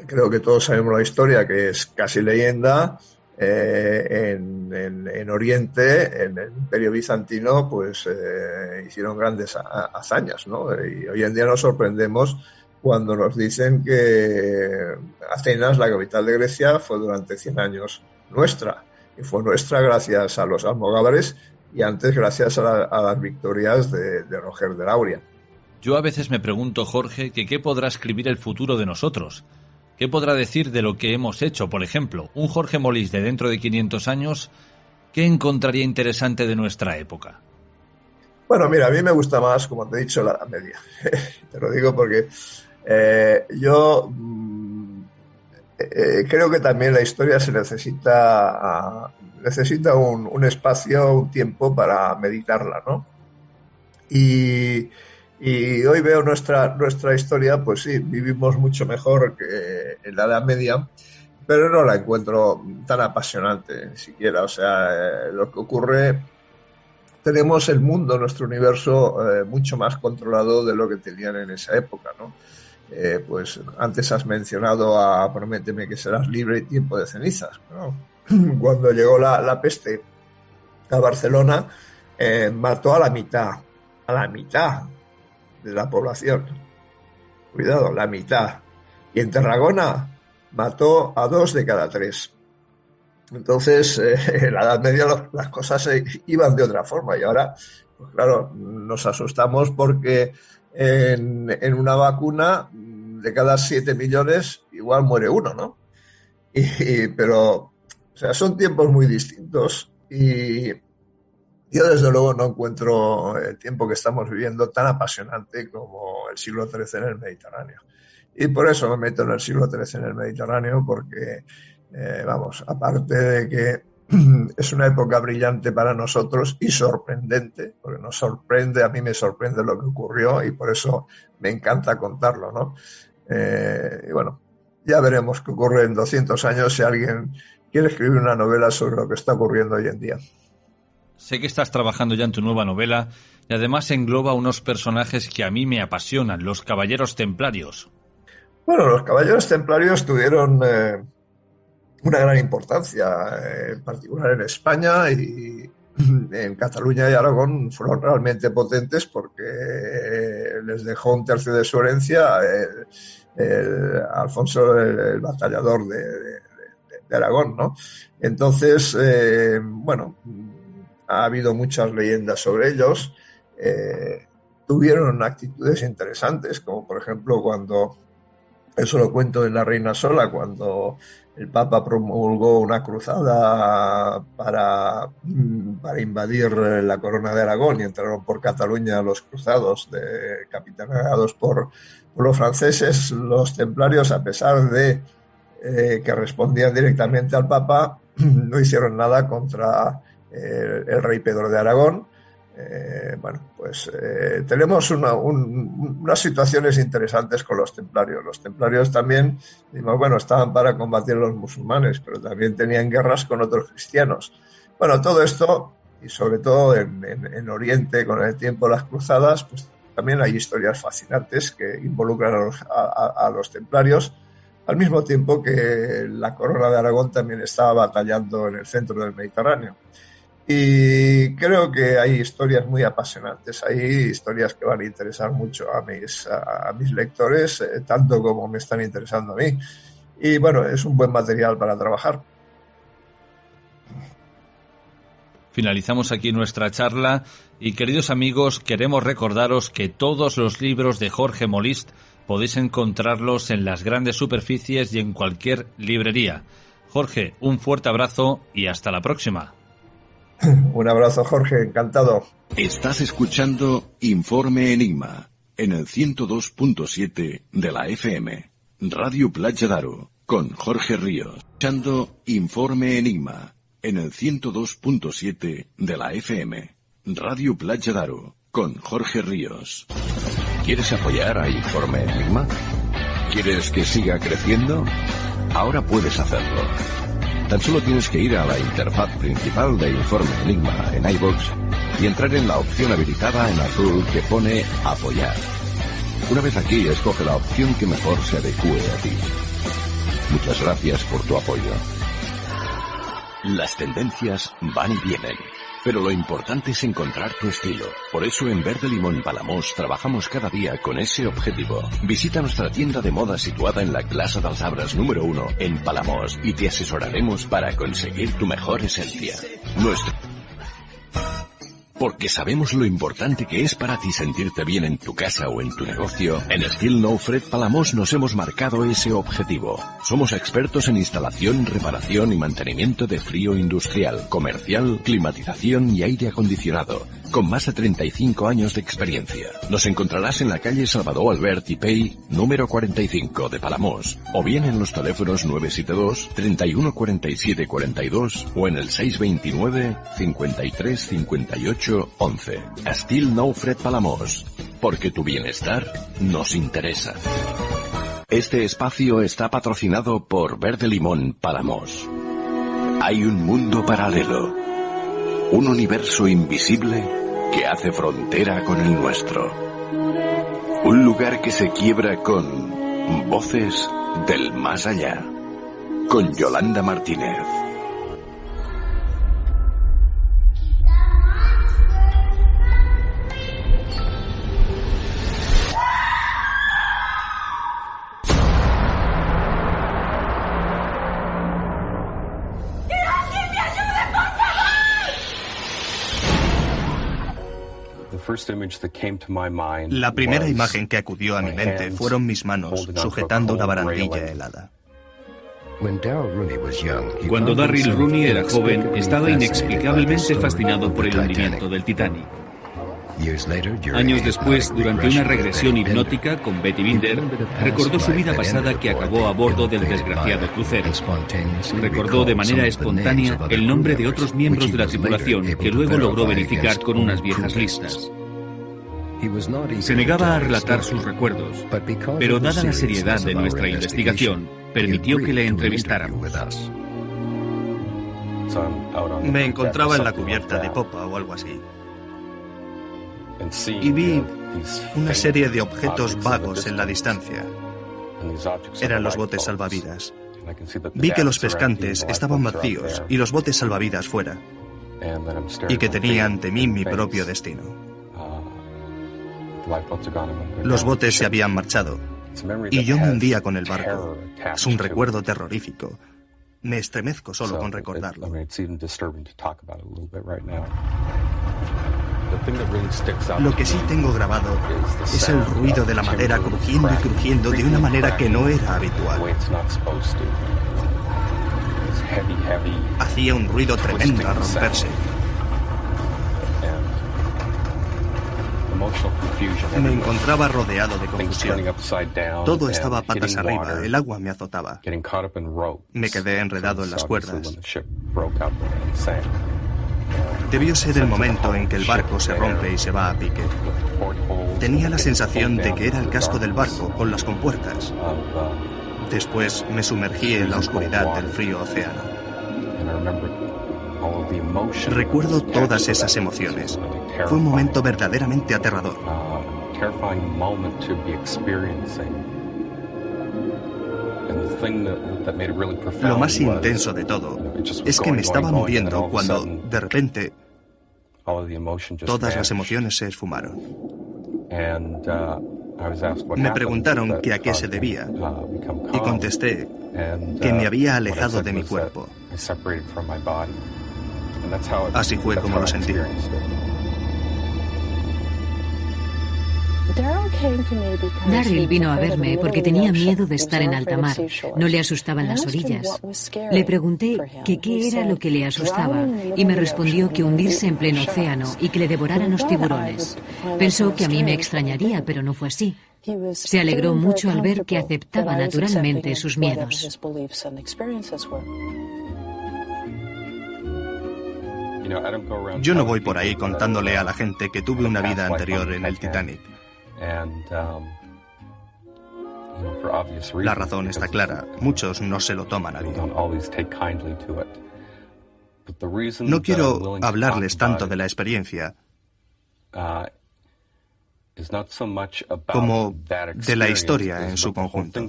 creo que todos sabemos la historia, que es casi leyenda. En Oriente, en el Imperio Bizantino, pues hicieron grandes hazañas, ¿no? Y hoy en día nos sorprendemos cuando nos dicen que Atenas, la capital de Grecia, fue durante 100 años nuestra, y fue nuestra gracias a los almogávares y antes gracias a las victorias de Roger de Lauria. Yo a veces me pregunto, Jorge, que qué podrá escribir el futuro de nosotros. ¿Qué podrá decir de lo que hemos hecho? Por ejemplo, un Jorge Molist de dentro de 500 años, ¿qué encontraría interesante de nuestra época? Bueno, mira, a mí me gusta más, como te he dicho, la Edad Media. Te lo digo porque yo creo que también la historia se necesita un espacio, un tiempo para meditarla, ¿no? Y hoy veo nuestra historia, pues sí, vivimos mucho mejor que en la Edad Media, pero no la encuentro tan apasionante ni siquiera. O sea, lo que ocurre, tenemos el mundo, nuestro universo, mucho más controlado de lo que tenían en esa época, ¿no? Pues antes has mencionado a Prométeme que serás libre y Tiempo de cenizas, ¿no? Cuando llegó la peste a Barcelona, mató a la mitad de la población. Cuidado, la mitad. Y en Tarragona mató a 2 de cada 3. Entonces, en la Edad Media las cosas iban de otra forma, y ahora, pues claro, nos asustamos porque en una vacuna de cada 7 millones igual muere uno, ¿no? Pero, o sea, son tiempos muy distintos, y yo desde luego no encuentro el tiempo que estamos viviendo tan apasionante como el siglo XIII en el Mediterráneo. Y por eso me meto en el siglo XIII en el Mediterráneo, porque, vamos, aparte de que es una época brillante para nosotros y sorprendente, porque nos sorprende, a mí me sorprende lo que ocurrió, y por eso me encanta contarlo, ¿no? Y bueno, ya veremos qué ocurre en 200 años si alguien quiere escribir una novela sobre lo que está ocurriendo hoy en día. Sé que estás trabajando ya en tu nueva novela y además engloba unos personajes que a mí me apasionan, los Caballeros Templarios. Bueno, los Caballeros Templarios tuvieron una gran importancia, en particular en España, y en Cataluña y Aragón fueron realmente potentes porque les dejó un tercio de su herencia Alfonso el Batallador de Aragón, ¿no? Entonces, bueno, ha habido muchas leyendas sobre ellos. Tuvieron actitudes interesantes, como por ejemplo cuando, eso lo cuento en La Reina Sola, cuando el Papa promulgó una cruzada para invadir la Corona de Aragón, y entraron por Cataluña los cruzados capitaneados por los franceses. Los templarios, a pesar de que respondían directamente al Papa, no hicieron nada contra el rey Pedro de Aragón, tenemos unas situaciones interesantes con los templarios. Los templarios también, estaban para combatir a los musulmanes, pero también tenían guerras con otros cristianos. Bueno, todo esto, y sobre todo en Oriente, con el tiempo de las cruzadas, pues también hay historias fascinantes que involucran a los templarios, al mismo tiempo que la corona de Aragón también estaba batallando en el centro del Mediterráneo. Y creo que hay historias muy apasionantes, hay historias que van a interesar mucho a mis lectores, tanto como me están interesando a mí. Y bueno, es un buen material para trabajar. Finalizamos aquí nuestra charla y, queridos amigos, queremos recordaros que todos los libros de Jorge Molist podéis encontrarlos en las grandes superficies y en cualquier librería. Jorge, un fuerte abrazo y hasta la próxima. Un abrazo, Jorge, encantado. Estás escuchando Informe Enigma en el 102.7 de la FM, Radio Platja d'Aro, con Jorge Ríos. Escuchando Informe Enigma en el 102.7 de la FM, Radio Platja d'Aro, con Jorge Ríos. ¿Quieres apoyar a Informe Enigma? ¿Quieres que siga creciendo? Ahora puedes hacerlo. Tan solo tienes que ir a la interfaz principal de Informe Enigma en iVoox y entrar en la opción habilitada en azul que pone Apoyar. Una vez aquí, escoge la opción que mejor se adecue a ti. Muchas gracias por tu apoyo. Las tendencias van y vienen, pero lo importante es encontrar tu estilo. Por eso en Verde Limón Palamós trabajamos cada día con ese objetivo. Visita nuestra tienda de moda situada en la Plaza dels Arbres número 1 en Palamós y te asesoraremos para conseguir tu mejor esencia. Porque sabemos lo importante que es para ti sentirte bien en tu casa o en tu negocio, en Estil Nou Fred Palamós nos hemos marcado ese objetivo. Somos expertos en instalación, reparación y mantenimiento de frío industrial, comercial, climatización y aire acondicionado, con más de 35 años de experiencia. Nos encontrarás en la calle Salvador Albert i Pei, número 45 de Palamós, o bien en los teléfonos 972 31 47 42 o en el 629 53 58 11. Estil Nou Fred Palamós, porque tu bienestar nos interesa. Este espacio está patrocinado por Verde Limón Palamós. Hay un mundo paralelo, un universo invisible que hace frontera con el nuestro. Un lugar que se quiebra con voces del más allá. Con Yolanda Martínez. La primera imagen que acudió a mi mente fueron mis manos sujetando una barandilla helada. Cuando Darryl Rooney era joven, estaba inexplicablemente fascinado por el hundimiento del Titanic. Años después, durante una regresión hipnótica con Betty Binder, recordó su vida pasada que acabó a bordo del desgraciado crucero. Recordó de manera espontánea el nombre de otros miembros de la tripulación que luego logró verificar con unas viejas listas. Se negaba a relatar sus recuerdos, pero dada la seriedad de nuestra investigación, permitió que le entrevistáramos. Me encontraba en la cubierta de popa o algo así. Y vi una serie de objetos vagos en la distancia. Eran los botes salvavidas. Vi que los pescantes estaban vacíos y los botes salvavidas fuera, y que tenía ante mí mi propio destino. Los botes se habían marchado, y yo me hundía con el barco. Es un recuerdo terrorífico. Me estremezco solo con recordarlo. Lo que sí tengo grabado es el ruido de la madera crujiendo y crujiendo de una manera que no era habitual. Hacía un ruido tremendo al romperse. Me encontraba rodeado de confusión. Todo estaba patas arriba, el agua me azotaba. Me quedé enredado en las cuerdas. Debió ser el momento en que el barco se rompe y se va a pique. Tenía la sensación de que era el casco del barco con las compuertas. Después me sumergí en la oscuridad del frío océano. Recuerdo todas esas emociones. Fue un momento verdaderamente aterrador. Lo más intenso de todo es que me estaba moviendo cuando, de repente, todas las emociones se esfumaron. Me preguntaron que a qué se debía y contesté que me había alejado de mi cuerpo. Así fue como lo sentí. Darryl vino a verme porque tenía miedo de estar en alta mar. No le asustaban las orillas. Le pregunté que qué era lo que le asustaba y me respondió que hundirse en pleno océano y que le devoraran los tiburones. Pensó que a mí me extrañaría, pero no fue así. Se alegró mucho al ver que aceptaba naturalmente sus miedos. Yo no voy por ahí contándole a la gente que tuve una vida anterior en el Titanic. La razón está clara, muchos no se lo toman a bien. No quiero hablarles tanto de la experiencia como de la historia en su conjunto.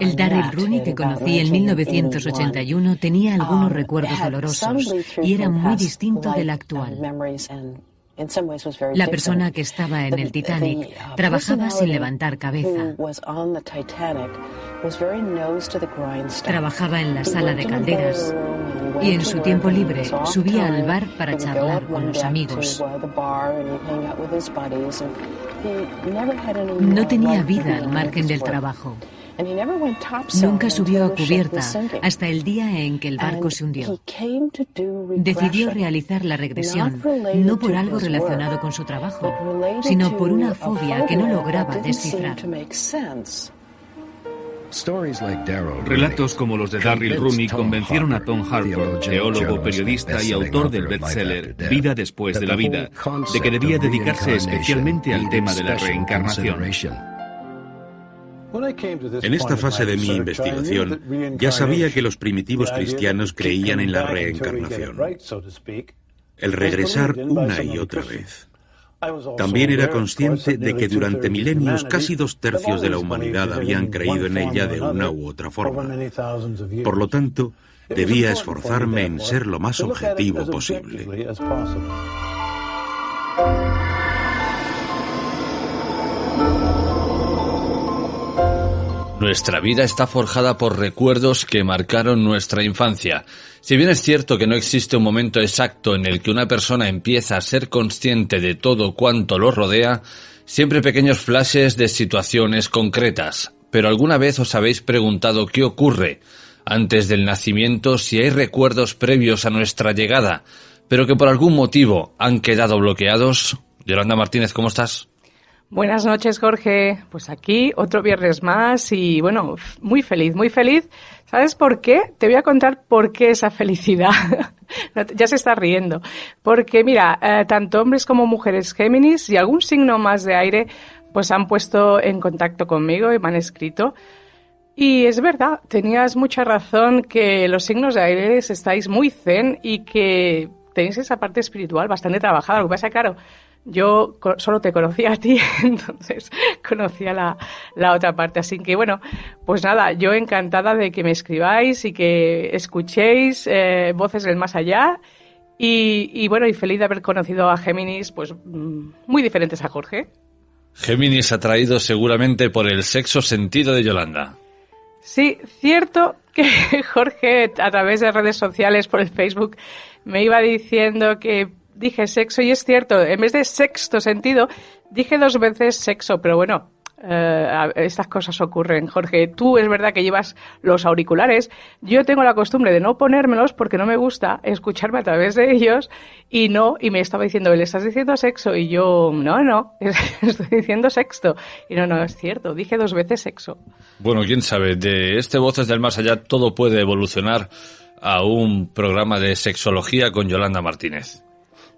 El Darryl Rooney que conocí en 1981 tenía algunos recuerdos dolorosos y era muy distinto del actual. La persona que estaba en el Titanic trabajaba sin levantar cabeza. Trabajaba en la sala de calderas y en su tiempo libre subía al bar para charlar con los amigos. No tenía vida al margen del trabajo. Nunca subió a cubierta hasta el día en que el barco se hundió. Decidió realizar la regresión, no por algo relacionado con su trabajo, sino por una fobia que no lograba descifrar. Relatos como los de Darryl Rooney convencieron a Tom Harper, teólogo, periodista y autor del bestseller Vida después de la vida, de que debía dedicarse especialmente al tema de la reencarnación. En esta fase de mi investigación, ya sabía que los primitivos cristianos creían en la reencarnación, el regresar una y otra vez. También era consciente de que durante milenios casi 2/3 de la humanidad habían creído en ella de una u otra forma. Por lo tanto, debía esforzarme en ser lo más objetivo posible. Nuestra vida está forjada por recuerdos que marcaron nuestra infancia. Si bien es cierto que no existe un momento exacto en el que una persona empieza a ser consciente de todo cuanto lo rodea, siempre hay pequeños flashes de situaciones concretas. Pero ¿alguna vez os habéis preguntado qué ocurre antes del nacimiento, si hay recuerdos previos a nuestra llegada, pero que por algún motivo han quedado bloqueados? Yolanda Martínez, ¿cómo estás? Buenas noches, Jorge. Pues aquí otro viernes más y bueno, muy feliz, muy feliz. ¿Sabes por qué? Te voy a contar por qué esa felicidad. Ya se está riendo. Porque mira, tanto hombres como mujeres Géminis y algún signo más de aire pues han puesto en contacto conmigo y me han escrito. Y es verdad, tenías mucha razón que los signos de aire estáis muy zen y que tenéis esa parte espiritual bastante trabajada. Lo que pasa, claro, yo solo te conocía a ti, entonces conocía la otra parte. Así que bueno, pues nada, yo encantada de que me escribáis y que escuchéis voces del más allá. Y bueno, y feliz de haber conocido a Géminis, pues muy diferentes a Jorge. Géminis atraído seguramente por el sexo sentido de Yolanda. Sí, cierto que Jorge, a través de redes sociales, por el Facebook, me iba diciendo que dije sexo, y es cierto, en vez de sexto sentido, dije 2 veces sexo, pero bueno, estas cosas ocurren, Jorge. Tú es verdad que llevas los auriculares, yo tengo la costumbre de no ponérmelos porque no me gusta escucharme a través de ellos, y me estaba diciendo, ¿le estás diciendo sexo? Y yo, no, estoy diciendo sexto. Y no, es cierto, dije 2 veces sexo. Bueno, quién sabe, de Voces del Más Allá todo puede evolucionar a un programa de sexología con Yolanda Martínez.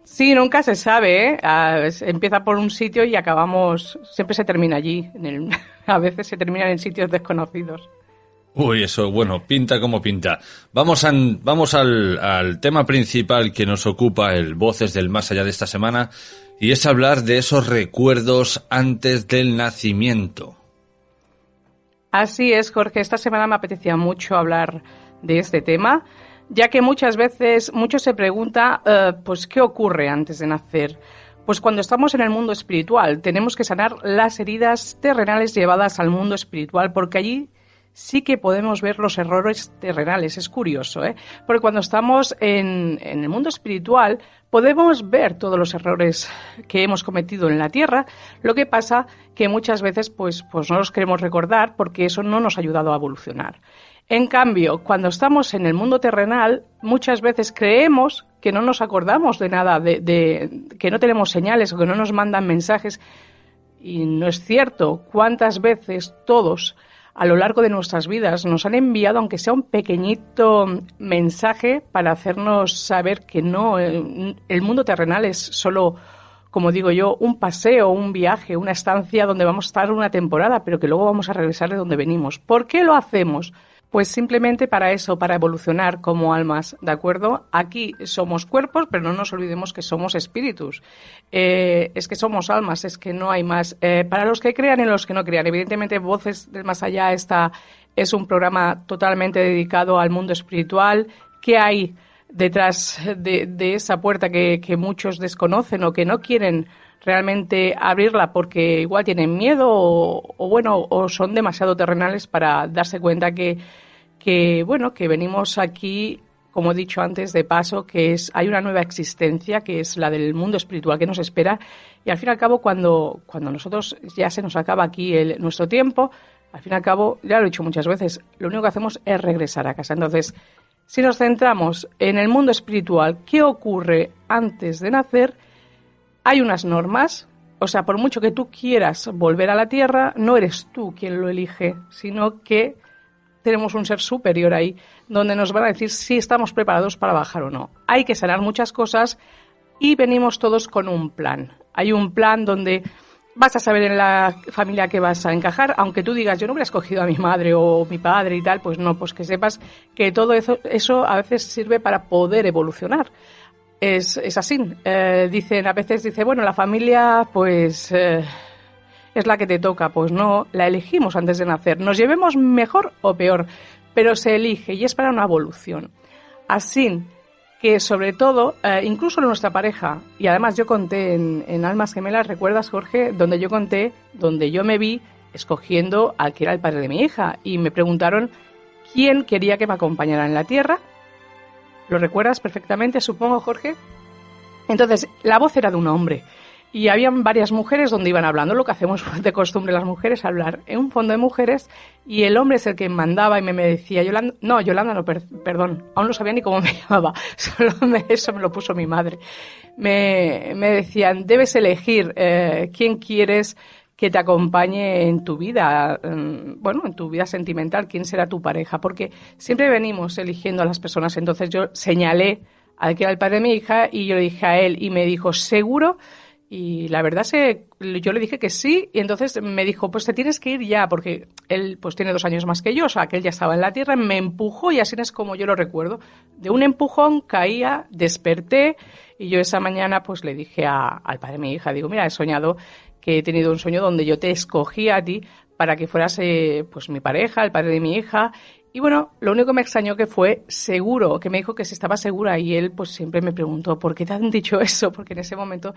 Sí, nunca se sabe, ¿eh? Empieza por un sitio y acabamos, siempre se termina allí. A veces se terminan en sitios desconocidos. Uy, eso, bueno, pinta como pinta. Vamos al tema principal que nos ocupa el Voces del Más Allá de esta semana, y es hablar de esos recuerdos antes del nacimiento. Así es, Jorge. Esta semana me apetecía mucho hablar de este tema, ya que muchas veces muchos se pregunta, pues, ¿qué ocurre antes de nacer? Pues cuando estamos en el mundo espiritual tenemos que sanar las heridas terrenales llevadas al mundo espiritual, porque allí sí que podemos ver los errores terrenales. Es curioso, ¿eh? Porque cuando estamos en el mundo espiritual podemos ver todos los errores que hemos cometido en la tierra. Lo que pasa que muchas veces pues no los queremos recordar porque eso no nos ha ayudado a evolucionar. En cambio, cuando estamos en el mundo terrenal, muchas veces creemos que no nos acordamos de nada, de que no tenemos señales o que no nos mandan mensajes. Y no es cierto. ¿Cuántas veces todos a lo largo de nuestras vidas nos han enviado, aunque sea un pequeñito mensaje, para hacernos saber que no, el mundo terrenal es solo, como digo yo, un paseo, un viaje, una estancia donde vamos a estar una temporada, pero que luego vamos a regresar de donde venimos? ¿Por qué lo hacemos? Pues simplemente para eso, para evolucionar como almas, ¿de acuerdo? Aquí somos cuerpos, pero no nos olvidemos que somos espíritus. Es que somos almas, es que no hay más. Para los que crean y los que no crean, evidentemente Voces del Más Allá es un programa totalmente dedicado al mundo espiritual. ¿Qué hay detrás de esa puerta que muchos desconocen o que no quieren realmente abrirla porque igual tienen miedo o son demasiado terrenales para darse cuenta que venimos aquí, como he dicho antes, de paso, hay una nueva existencia que es la del mundo espiritual que nos espera, y al fin y al cabo cuando nosotros ya se nos acaba aquí nuestro tiempo, al fin y al cabo, ya lo he dicho muchas veces, lo único que hacemos es regresar a casa. Entonces, si nos centramos en el mundo espiritual, ¿qué ocurre antes de nacer? Hay unas normas, o sea, por mucho que tú quieras volver a la Tierra, no eres tú quien lo elige, sino que tenemos un ser superior ahí, donde nos van a decir si estamos preparados para bajar o no. Hay que sanar muchas cosas y venimos todos con un plan. Hay un plan donde vas a saber en la familia que vas a encajar, aunque tú digas, yo no hubiera escogido a mi madre o mi padre y tal, pues no, pues que sepas que todo eso a veces sirve para poder evolucionar. Es así. A veces dice, bueno, la familia pues es la que te toca. Pues no, la elegimos antes de nacer. Nos llevemos mejor o peor, pero se elige y es para una evolución. Así que sobre todo, incluso nuestra pareja, y además yo conté en Almas Gemelas, ¿recuerdas, Jorge? Donde yo me vi escogiendo al que era el padre de mi hija y me preguntaron quién quería que me acompañara en la tierra. ¿Lo recuerdas perfectamente, supongo, Jorge? Entonces, la voz era de un hombre y habían varias mujeres donde iban hablando, lo que hacemos de costumbre las mujeres, hablar en un fondo de mujeres, y el hombre es el que mandaba y me decía, Yolanda, perdón, aún no sabía ni cómo me llamaba, eso me lo puso mi madre. Me decían, debes elegir quién quieres que te acompañe en tu vida, en tu vida sentimental, quién será tu pareja, porque siempre venimos eligiendo a las personas. Entonces yo señalé al que era el padre de mi hija y yo le dije a él y me dijo, ¿seguro? Y la verdad yo le dije que sí, y entonces me dijo, pues te tienes que ir ya, porque él pues tiene 2 años más que yo, o sea, que él ya estaba en la tierra, me empujó y así es como yo lo recuerdo. De un empujón caía, desperté y yo esa mañana pues le dije al padre de mi hija, digo, mira, he soñado que he tenido un sueño donde yo te escogí a ti para que fueras pues mi pareja, el padre de mi hija. Y bueno, lo único que me extrañó que fue seguro, que me dijo que si estaba segura, y él pues siempre me preguntó, ¿por qué te han dicho eso? Porque en ese momento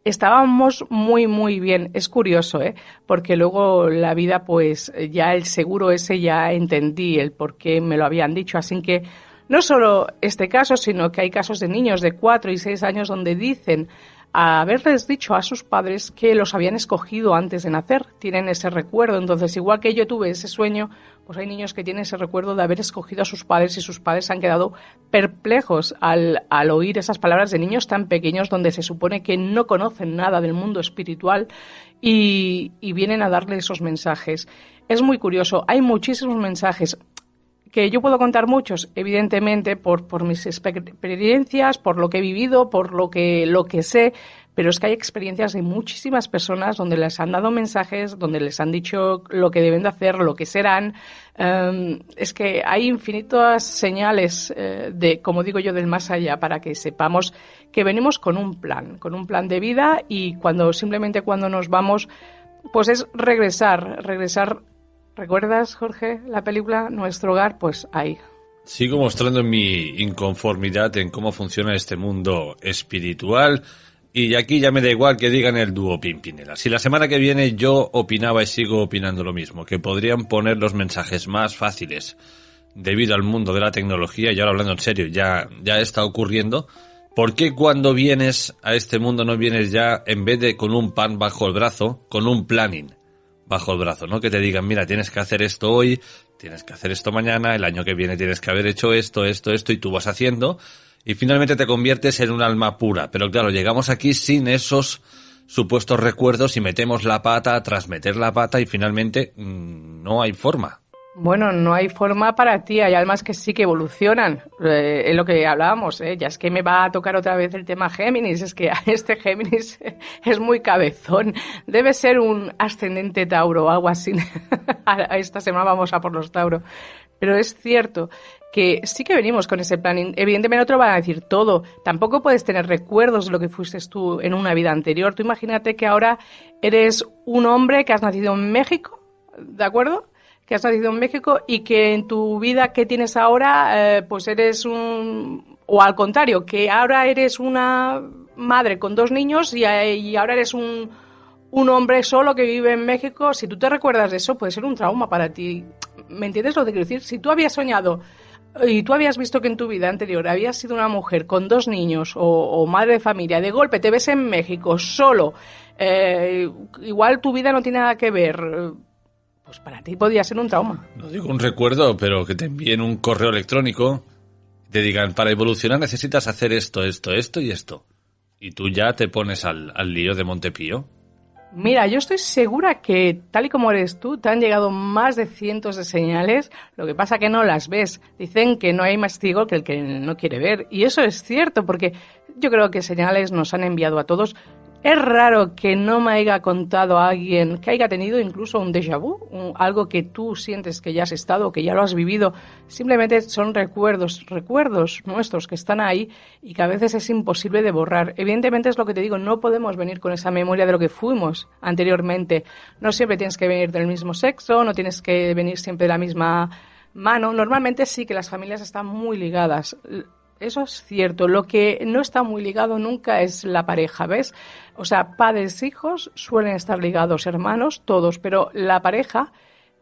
estábamos muy, muy bien. Es curioso, porque luego la vida pues ya el seguro ese ya entendí el por qué me lo habían dicho. Así que no solo este caso, sino que hay casos de niños de 4 y 6 años donde dicen haberles dicho a sus padres que los habían escogido antes de nacer, tienen ese recuerdo. Entonces, igual que yo tuve ese sueño, pues hay niños que tienen ese recuerdo de haber escogido a sus padres y sus padres han quedado perplejos al oír esas palabras de niños tan pequeños donde se supone que no conocen nada del mundo espiritual y vienen a darle esos mensajes. Es muy curioso, hay muchísimos mensajes. Que yo puedo contar muchos, evidentemente, por mis experiencias, por lo que he vivido, por lo que sé, pero es que hay experiencias de muchísimas personas donde les han dado mensajes, donde les han dicho lo que deben de hacer, lo que serán. Es que hay infinitas señales como digo yo, del más allá, para que sepamos que venimos con un plan de vida, y cuando nos vamos, pues es regresar. ¿Recuerdas, Jorge, la película Nuestro Hogar? Pues ahí. Sigo mostrando mi inconformidad en cómo funciona este mundo espiritual, y aquí ya me da igual que digan el dúo Pimpinela. Si la semana que viene yo opinaba y sigo opinando lo mismo, que podrían poner los mensajes más fáciles debido al mundo de la tecnología, y ahora hablando en serio, ya está ocurriendo, ¿por qué cuando vienes a este mundo no vienes ya, en vez de con un pan bajo el brazo, con un planning bajo el brazo, ¿no? Que te digan, mira, tienes que hacer esto hoy, tienes que hacer esto mañana, el año que viene tienes que haber hecho esto, y tú vas haciendo, y finalmente te conviertes en un alma pura. Pero claro, llegamos aquí sin esos supuestos recuerdos y metemos la pata tras meter la pata, y finalmente no hay forma. Bueno, no hay forma para ti, hay almas que sí que evolucionan, es lo que hablábamos, ya es que me va a tocar otra vez el tema Géminis, es que este Géminis es muy cabezón, debe ser un ascendente Tauro o algo así. Esta semana vamos a por los Tauro, pero es cierto que sí que venimos con ese planning. Evidentemente no te lo van a decir todo, tampoco puedes tener recuerdos de lo que fuiste tú en una vida anterior. Tú imagínate que ahora eres un hombre que has nacido en México, ¿de acuerdo?, que has nacido en México, y que en tu vida que tienes ahora, pues eres o al contrario, que ahora eres una madre con 2 niños y ahora eres un hombre solo que vive en México. Si tú te recuerdas de eso, puede ser un trauma para ti. ¿Me entiendes lo que quiero decir? Si tú habías soñado y tú habías visto que en tu vida anterior habías sido una mujer con 2 niños o madre de familia, de golpe te ves en México solo, igual tu vida no tiene nada que ver, pues para ti podría ser un trauma. No digo un recuerdo, pero que te envíen un correo electrónico, te digan, para evolucionar necesitas hacer esto y esto. Y tú ya te pones al lío de Montepío. Mira, yo estoy segura que, tal y como eres tú, te han llegado más de cientos de señales, lo que pasa que no las ves. Dicen que no hay más ciego que el que no quiere ver. Y eso es cierto, porque yo creo que señales nos han enviado a todos. Es raro que no me haya contado a alguien que haya tenido incluso un déjà vu, algo que tú sientes que ya has estado, que ya lo has vivido. Simplemente son recuerdos nuestros que están ahí y que a veces es imposible de borrar. Evidentemente es lo que te digo, no podemos venir con esa memoria de lo que fuimos anteriormente. No siempre tienes que venir del mismo sexo, no tienes que venir siempre de la misma mano. Normalmente sí que las familias están muy ligadas. Eso es cierto. Lo que no está muy ligado nunca es la pareja, ¿ves? O sea, padres, hijos suelen estar ligados, hermanos, todos, pero la pareja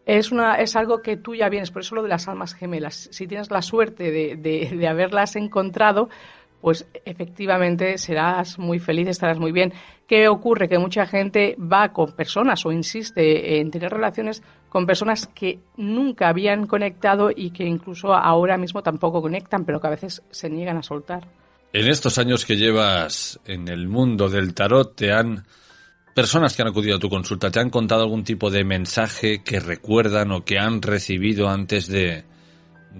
es algo que tú ya vienes. Por eso lo de las almas gemelas. Si tienes la suerte de haberlas encontrado, pues efectivamente serás muy feliz, estarás muy bien. ¿Qué ocurre? Que mucha gente va con personas o insiste en tener relaciones con personas que nunca habían conectado y que incluso ahora mismo tampoco conectan, pero que a veces se niegan a soltar. En estos años que llevas en el mundo del tarot, personas que han acudido a tu consulta, ¿te han contado algún tipo de mensaje que recuerdan o que han recibido antes de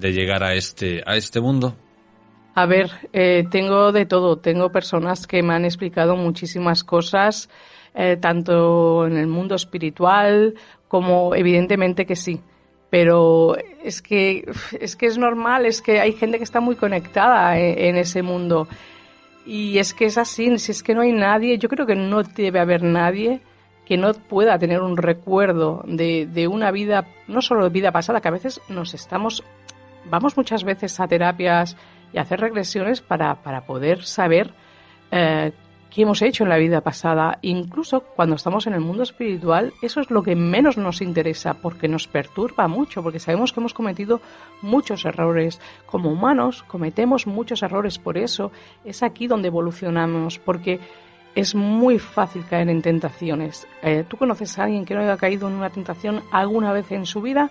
llegar a este mundo? A ver, tengo de todo. Tengo personas que me han explicado muchísimas cosas, tanto en el mundo espiritual como evidentemente que sí. Pero es que es normal, es que hay gente que está muy conectada en ese mundo. Y es que es así, si es que no hay nadie, yo creo que no debe haber nadie que no pueda tener un recuerdo de una vida, no solo de vida pasada, que a veces vamos muchas veces a terapias y a hacer regresiones para poder saber qué hemos hecho en la vida pasada. Incluso cuando estamos en el mundo espiritual, eso es lo que menos nos interesa, porque nos perturba mucho, porque sabemos que hemos cometido muchos errores. Como humanos cometemos muchos errores, por eso es aquí donde evolucionamos, porque es muy fácil caer en tentaciones. ¿Tú conoces a alguien que no haya caído en una tentación alguna vez en su vida?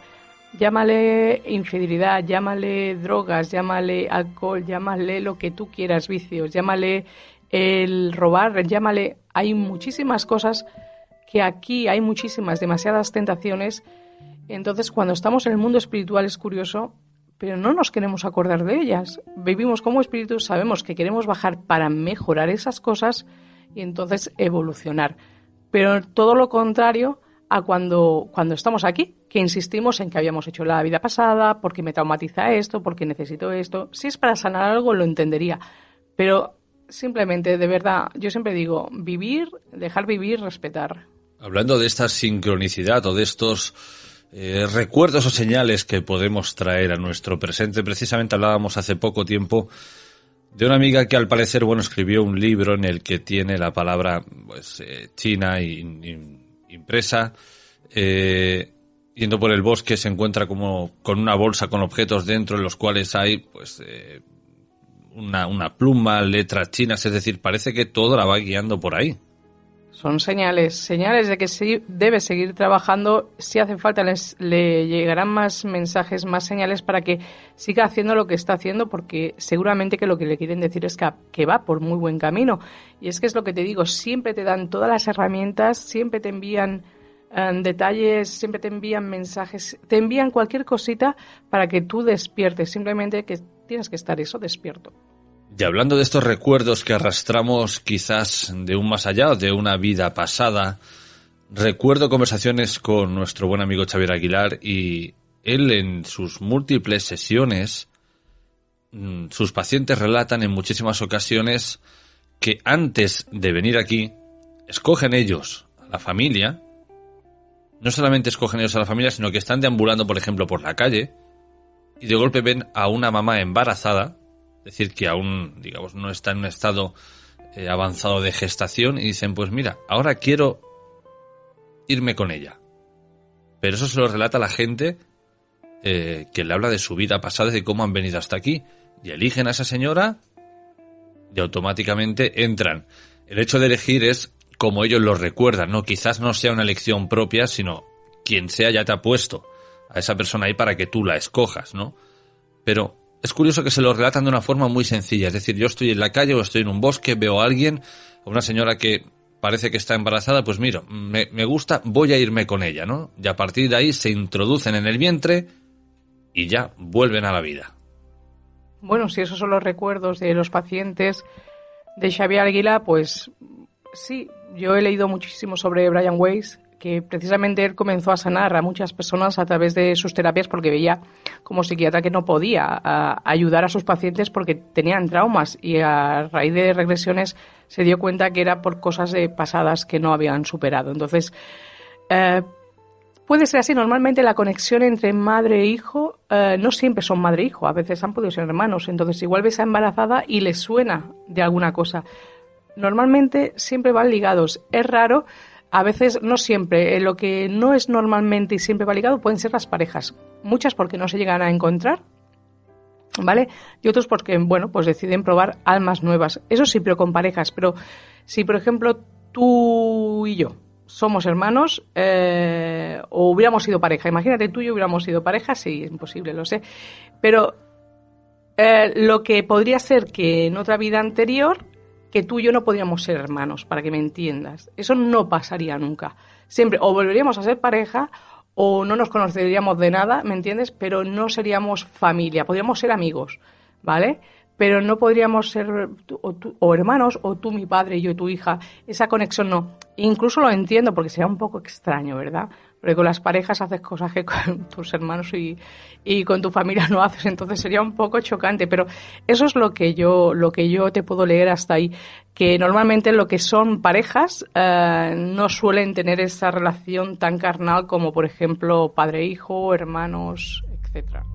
Llámale infidelidad, llámale drogas, llámale alcohol, llámale lo que tú quieras, vicios, llámale el robar, llámale... Hay muchísimas cosas que aquí hay demasiadas tentaciones. Entonces, cuando estamos en el mundo espiritual es curioso pero no nos queremos acordar de ellas. Vivimos como espíritus, sabemos que queremos bajar para mejorar esas cosas y entonces evolucionar. Pero todo lo contrario a cuando estamos aquí, que insistimos en que habíamos hecho la vida pasada, porque me traumatiza esto, porque necesito esto. Si es para sanar algo, lo entendería. Pero simplemente, de verdad, yo siempre digo, vivir, dejar vivir, respetar. Hablando de esta sincronicidad o de estos recuerdos o señales que podemos traer a nuestro presente, precisamente hablábamos hace poco tiempo de una amiga que al parecer, escribió un libro en el que tiene la palabra China impresa, yendo por el bosque se encuentra como con una bolsa con objetos dentro en los cuales hay una pluma, letras chinas, es decir, parece que todo la va guiando por ahí. Son señales de que sí debe seguir trabajando. Si hace falta le llegarán más mensajes, más señales para que siga haciendo lo que está haciendo, porque seguramente que lo que le quieren decir es que va por muy buen camino. Y es que es lo que te digo, siempre te dan todas las herramientas, siempre te envían detalles, siempre te envían mensajes, te envían cualquier cosita para que tú despiertes, simplemente que tienes que estar despierto. Y hablando de estos recuerdos que arrastramos quizás de un más allá, de una vida pasada, recuerdo conversaciones con nuestro buen amigo Xavier Aguilar y él en sus múltiples sesiones, sus pacientes relatan en muchísimas ocasiones que antes de venir aquí, escogen ellos a la familia, no solamente escogen ellos a la familia, sino que están deambulando, por ejemplo, por la calle y de golpe ven a una mamá embarazada, es decir, que aún, digamos, no está en un estado avanzado de gestación y dicen, pues mira, ahora quiero irme con ella. Pero eso se lo relata a la gente que le habla de su vida pasada, de cómo han venido hasta aquí. Y eligen a esa señora y automáticamente entran. El hecho de elegir es como ellos lo recuerdan, ¿no? Quizás no sea una elección propia, sino quien sea ya te ha puesto a esa persona ahí para que tú la escojas, ¿no? Pero es curioso que se lo relatan de una forma muy sencilla. Es decir, yo estoy en la calle o estoy en un bosque, veo a alguien, a una señora que parece que está embarazada, pues mira, me gusta, voy a irme con ella, ¿no? Y a partir de ahí se introducen en el vientre y ya vuelven a la vida. Bueno, si esos son los recuerdos de los pacientes de Xavier Aguilar, pues sí, yo he leído muchísimo sobre Brian Weiss, que precisamente él comenzó a sanar a muchas personas a través de sus terapias porque veía como psiquiatra que no podía ayudar a sus pacientes porque tenían traumas y a raíz de regresiones se dio cuenta que era por cosas pasadas que no habían superado. Entonces, puede ser así. Normalmente la conexión entre madre e hijo no siempre son madre e hijo, a veces han podido ser hermanos. Entonces, igual ves a embarazada y le suena de alguna cosa. Normalmente siempre van ligados. Es raro. A veces, no siempre, lo que no es normalmente y siempre va ligado pueden ser las parejas. Muchas porque no se llegan a encontrar, ¿vale? Y otros porque, pues deciden probar almas nuevas. Eso sí, pero con parejas. Pero si, por ejemplo, tú y yo somos hermanos o hubiéramos sido pareja, imagínate tú y yo hubiéramos sido pareja, sí, es imposible, lo sé. Pero lo que podría ser que en otra vida anterior que tú y yo no podríamos ser hermanos, para que me entiendas. Eso no pasaría nunca. Siempre o volveríamos a ser pareja o no nos conoceríamos de nada, ¿me entiendes? Pero no seríamos familia, podríamos ser amigos, ¿vale? Pero no podríamos ser o hermanos, o tú mi padre y yo tu hija. Esa conexión no. Incluso lo entiendo porque sería un poco extraño, ¿verdad? Porque con las parejas haces cosas que con tus hermanos y con tu familia no haces, entonces sería un poco chocante. Pero eso es lo que yo te puedo leer hasta ahí, que normalmente lo que son parejas no suelen tener esa relación tan carnal como, por ejemplo, padre-hijo, hermanos, etcétera.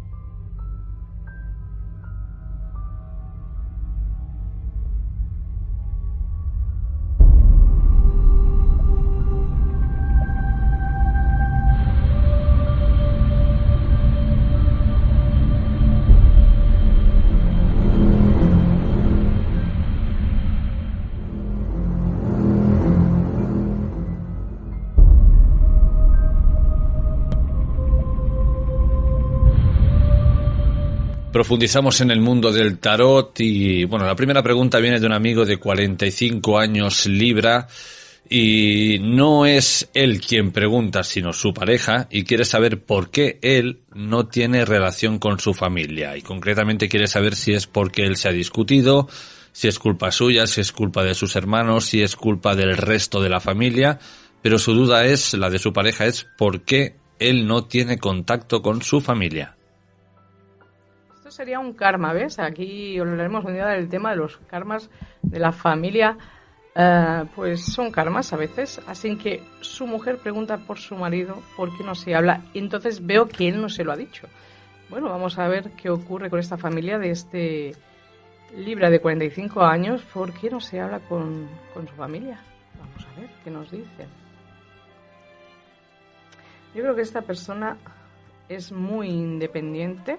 Profundizamos en el mundo del tarot y, la primera pregunta viene de un amigo de 45 años, Libra, Y no es él quien pregunta, sino su pareja, y quiere saber por qué él no tiene relación con su familia. Y concretamente quiere saber si es porque él se ha discutido, si es culpa suya, si es culpa de sus hermanos, si es culpa del resto de la familia. Pero su duda es, la de su pareja, es por qué él no tiene contacto con su familia. Esto sería un karma, ¿ves? Aquí hablaremos un día del tema de los karmas de la familia. Pues son karmas a veces, así que su mujer pregunta por su marido por qué no se habla, y entonces veo que él no se lo ha dicho. Bueno, vamos a ver qué ocurre con esta familia de este Libra de 45 años, por qué no se habla con su familia. Vamos a ver qué nos dice. Yo creo que esta persona es muy independiente,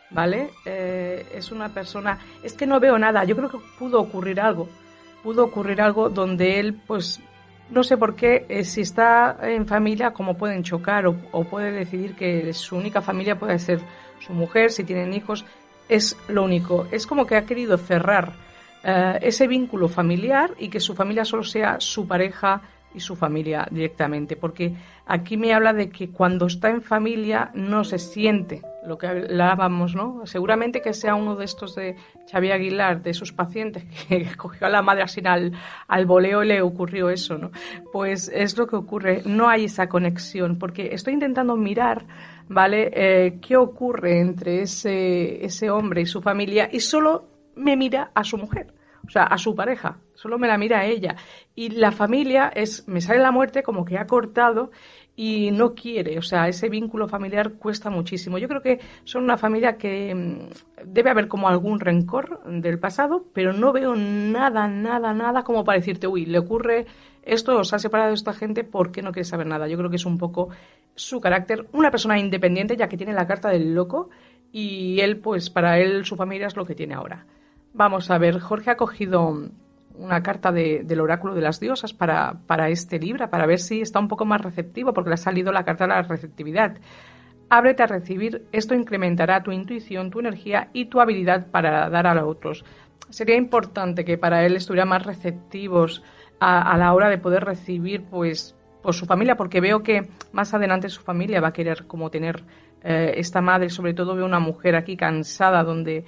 ¿vale? Es una persona, es que no veo nada, yo creo que pudo ocurrir algo donde él, pues, no sé por qué, si está en familia, como pueden chocar o puede decidir que su única familia puede ser su mujer, si tienen hijos, es lo único. Es como que ha querido cerrar ese vínculo familiar y que su familia solo sea su pareja y su familia directamente, porque aquí me habla de que cuando está en familia no se siente lo que hablábamos, ¿no? Seguramente que sea uno de estos de Xavier Aguilar, de sus pacientes que cogió a la madre así al voleo y le ocurrió eso, ¿no? Pues es lo que ocurre, no hay esa conexión, porque estoy intentando mirar, ¿vale? ¿Qué ocurre entre ese hombre y su familia? Y solo me mira a su mujer. O sea, a su pareja, solo me la mira a ella. Y la familia me sale la muerte como que ha cortado y no quiere. O sea, ese vínculo familiar cuesta muchísimo. Yo creo que son una familia que debe haber como algún rencor del pasado, pero no veo nada como para decirte, uy, le ocurre esto, os ha separado esta gente, ¿por qué no quiere saber nada? Yo creo que es un poco su carácter, una persona independiente, ya que tiene la carta del loco, y él, pues para él, su familia es lo que tiene ahora. Vamos a ver, Jorge ha cogido una carta del oráculo de las diosas para este Libra, para ver si está un poco más receptivo, porque le ha salido la carta de la receptividad. Ábrete a recibir, esto incrementará tu intuición, tu energía y tu habilidad para dar a los otros. Sería importante que para él estuvieran más receptivos a la hora de poder recibir, pues, por su familia, porque veo que más adelante su familia va a querer como tener esta madre, sobre todo veo una mujer aquí cansada donde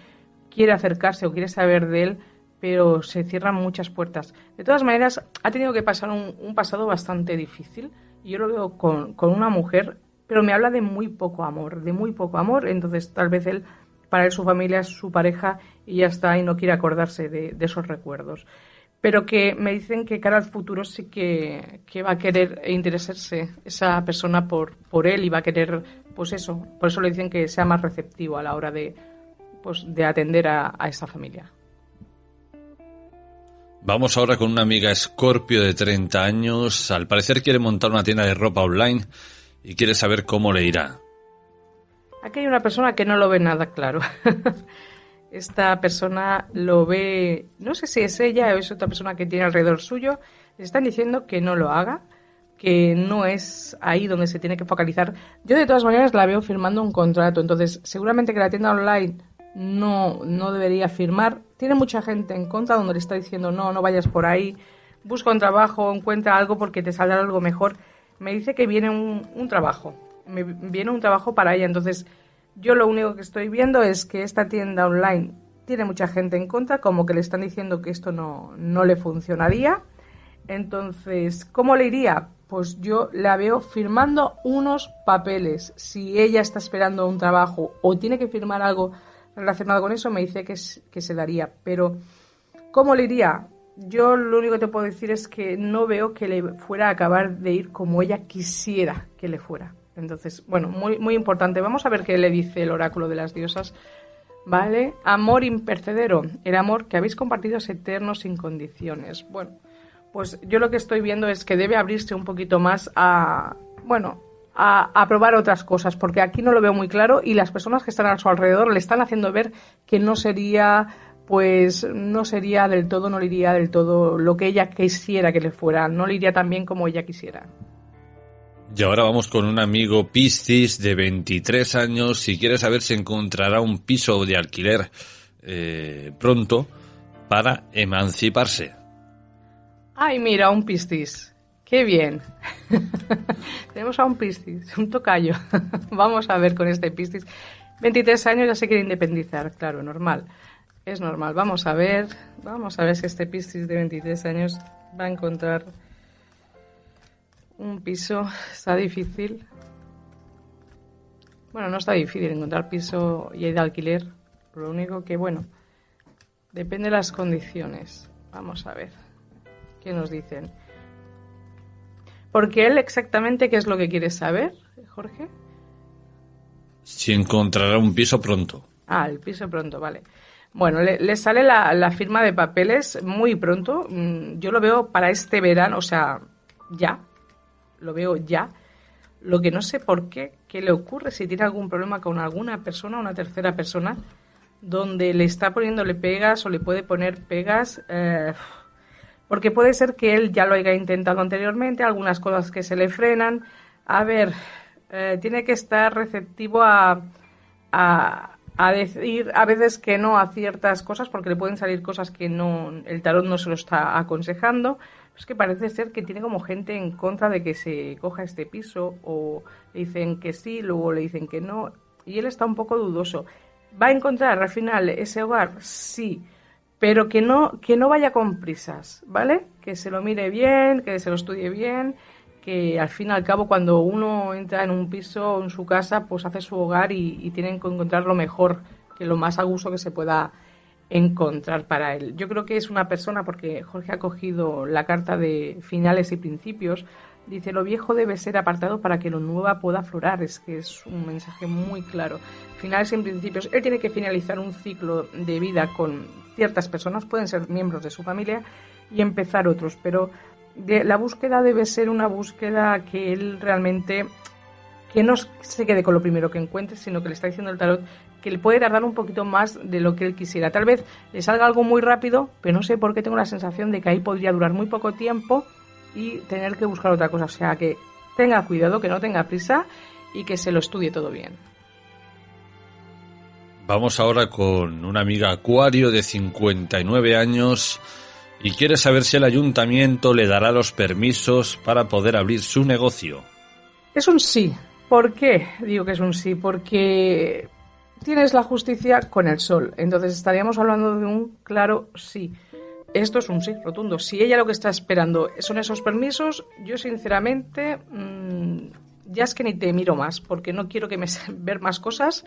quiere acercarse o quiere saber de él, pero se cierran muchas puertas. De todas maneras, ha tenido que pasar un pasado bastante difícil. Y yo lo veo con una mujer, pero me habla de muy poco amor, entonces tal vez para él su familia es su pareja y ya está, y no quiere acordarse de esos recuerdos. Pero que me dicen que cara al futuro sí que va a querer interesarse esa persona por él y va a querer, pues eso, por eso le dicen que sea más receptivo a la hora de atender a esa familia. Vamos ahora con una amiga Escorpio de 30 años. Al parecer quiere montar una tienda de ropa online y quiere saber cómo le irá. Aquí hay una persona que no lo ve nada claro. Esta persona lo ve, no sé si es ella o es otra persona que tiene alrededor suyo. Le están diciendo que no lo haga, que no es ahí donde se tiene que focalizar. Yo de todas maneras la veo firmando un contrato, entonces seguramente que la tienda online no debería firmar. Tiene mucha gente en contra donde le está diciendo no vayas por ahí, busca un trabajo, encuentra algo porque te saldrá algo mejor. Me dice que viene un trabajo, viene un trabajo para ella. Entonces yo lo único que estoy viendo es que esta tienda online tiene mucha gente en contra, como que le están diciendo que esto no le funcionaría. Entonces, ¿cómo le iría? Pues yo la veo firmando unos papeles. Si ella está esperando un trabajo o tiene que firmar algo relacionado con eso, me dice que se daría. Pero, ¿cómo le iría? Yo lo único que te puedo decir es que no veo que le fuera a acabar de ir como ella quisiera que le fuera. Entonces, bueno, muy, muy importante. Vamos a ver qué le dice el oráculo de las diosas. ¿Vale? Amor impercedero. El amor que habéis compartido es eterno sin condiciones. Bueno, pues yo lo que estoy viendo es que debe abrirse un poquito más a probar otras cosas, porque aquí no lo veo muy claro y las personas que están a su alrededor le están haciendo ver que no sería del todo, no le iría del todo lo que ella quisiera que le fuera, no le iría tan bien como ella quisiera. Y ahora vamos con un amigo Piscis de 23 años y quiere saber si encontrará un piso de alquiler pronto para emanciparse. Ay, mira, un Piscis. ¡Qué bien! Tenemos a un Piscis, un tocayo. Vamos a ver con este Piscis. 23 años, ya se quiere independizar, claro, normal. Es normal. Vamos a ver si este Piscis de 23 años va a encontrar un piso. Está difícil. Bueno, no está difícil encontrar piso y hay de alquiler. Lo único que, bueno, depende de las condiciones. Vamos a ver qué nos dicen. Porque él exactamente, ¿qué es lo que quiere saber, Jorge? Si encontrará un piso pronto. Ah, el piso pronto, vale. Bueno, le sale la firma de papeles muy pronto. Yo lo veo para este verano, o sea, ya. Lo veo ya. Lo que no sé por qué le ocurre, si tiene algún problema con alguna persona, una tercera persona, donde le está poniéndole pegas o le puede poner pegas... porque puede ser que él ya lo haya intentado anteriormente, algunas cosas que se le frenan. A ver, tiene que estar receptivo a decir a veces que no a ciertas cosas, porque le pueden salir cosas que no, el tarot no se lo está aconsejando. Es que parece ser que tiene como gente en contra de que se coja este piso, o le dicen que sí, luego le dicen que no, y él está un poco dudoso. ¿Va a encontrar al final ese hogar? Sí. Pero que no vaya con prisas, ¿vale? Que se lo mire bien, que se lo estudie bien, que al fin y al cabo cuando uno entra en un piso o en su casa, pues hace su hogar y tienen que encontrar lo mejor, que lo más a gusto que se pueda encontrar para él. Yo creo que es una persona, porque Jorge ha cogido la carta de finales y principios, dice, lo viejo debe ser apartado para que lo nuevo pueda aflorar. Es que es un mensaje muy claro. Finales y principios. Él tiene que finalizar un ciclo de vida con ciertas personas, pueden ser miembros de su familia, y empezar otros. Pero la búsqueda debe ser una búsqueda que él realmente, que no se quede con lo primero que encuentre, sino que le está diciendo el tarot que le puede tardar un poquito más de lo que él quisiera. Tal vez le salga algo muy rápido, pero no sé por qué tengo la sensación de que ahí podría durar muy poco tiempo y tener que buscar otra cosa. O sea, que tenga cuidado, que no tenga prisa y que se lo estudie todo bien. Vamos ahora con una amiga Acuario de 59 años y quiere saber si el ayuntamiento le dará los permisos para poder abrir su negocio. Es un sí. ¿Por qué digo que es un sí? Porque tienes la justicia con el sol. Entonces estaríamos hablando de un claro sí. Esto es un sí rotundo. Si ella lo que está esperando son esos permisos, yo sinceramente ya es que ni te miro más, porque no quiero que me ver más cosas.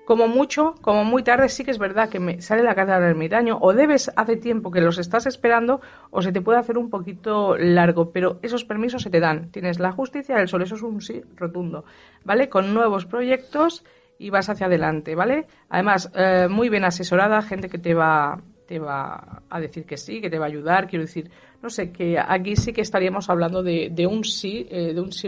Como mucho, como muy tarde, sí que es verdad que me sale la carta del ermitaño, o hace tiempo que los estás esperando, o se te puede hacer un poquito largo, pero esos permisos se te dan. Tienes la justicia del sol, eso es un sí rotundo, ¿vale? Con nuevos proyectos y vas hacia adelante, ¿vale? Además, muy bien asesorada, gente que te va a decir que sí, que te va a ayudar. Quiero decir, no sé, que aquí sí que estaríamos hablando de un sí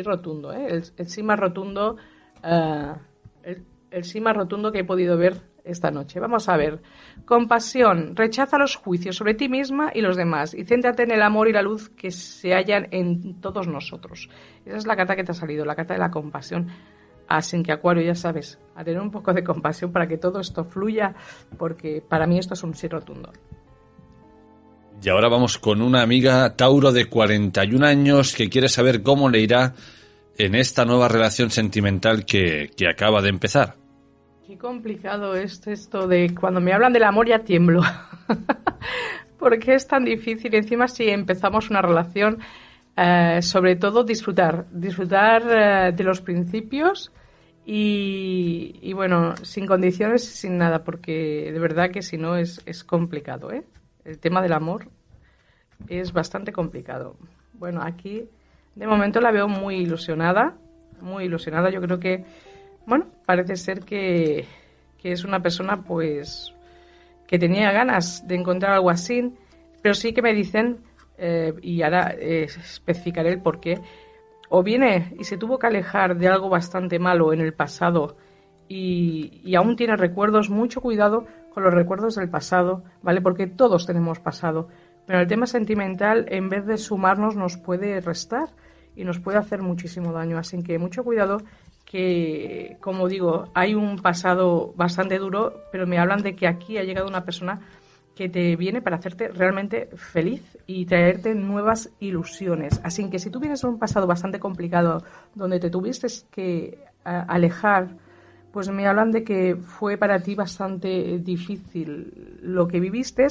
rotundo, ¿eh? El sí más rotundo, el sí más rotundo que he podido ver esta noche. Vamos a ver. Compasión. Rechaza los juicios sobre ti misma y los demás y céntrate en el amor y la luz que se hallan en todos nosotros. Esa es la carta que te ha salido, la carta de la compasión. Así que, Acuario, ya sabes, a tener un poco de compasión para que todo esto fluya, porque para mí esto es un sí rotundo. Y ahora vamos con una amiga Tauro de 41 años que quiere saber cómo le irá en esta nueva relación sentimental que acaba de empezar. Qué complicado es esto de cuando me hablan del amor ya tiemblo. ¿Por qué es tan difícil? Encima si empezamos una relación, sobre todo disfrutar de los principios y bueno, sin condiciones, sin nada, porque de verdad que si no es complicado, ¿eh? El tema del amor es bastante complicado. Bueno, aquí de momento la veo muy ilusionada. Yo creo que, bueno, parece ser que es una persona pues que tenía ganas de encontrar algo así, pero sí que me dicen, y ahora especificaré el porqué, o viene y se tuvo que alejar de algo bastante malo en el pasado y aún tiene recuerdos. Mucho cuidado con los recuerdos del pasado, ¿vale? Porque todos tenemos pasado, pero el tema sentimental, en vez de sumarnos, nos puede restar y nos puede hacer muchísimo daño. Así que mucho cuidado, que, como digo, hay un pasado bastante duro, pero me hablan de que aquí ha llegado una persona que te viene para hacerte realmente feliz y traerte nuevas ilusiones. Así que si tú vienes de un pasado bastante complicado donde te tuviste que alejar, pues me hablan de que fue para ti bastante difícil lo que viviste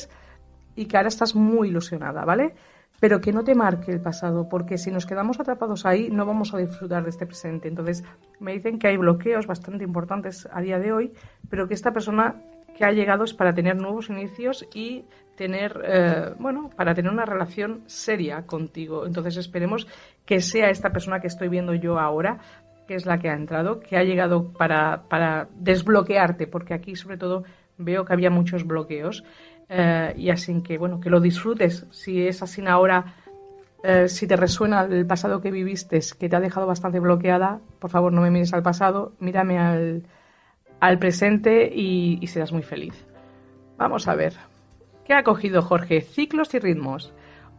y que ahora estás muy ilusionada, ¿vale? Pero que no te marque el pasado, porque si nos quedamos atrapados ahí no vamos a disfrutar de este presente. Entonces me dicen que hay bloqueos bastante importantes a día de hoy, pero que esta persona que ha llegado es para tener nuevos inicios y tener, para tener una relación seria contigo. Entonces esperemos que sea esta persona que estoy viendo yo ahora, que es la que ha entrado, que ha llegado para desbloquearte, porque aquí sobre todo veo que había muchos bloqueos, y así que, que lo disfrutes. Si es así ahora, si te resuena el pasado que viviste, que te ha dejado bastante bloqueada, por favor no me mires al pasado, mírame al presente y serás muy feliz. Vamos a ver. ¿Qué ha cogido Jorge? Ciclos y ritmos.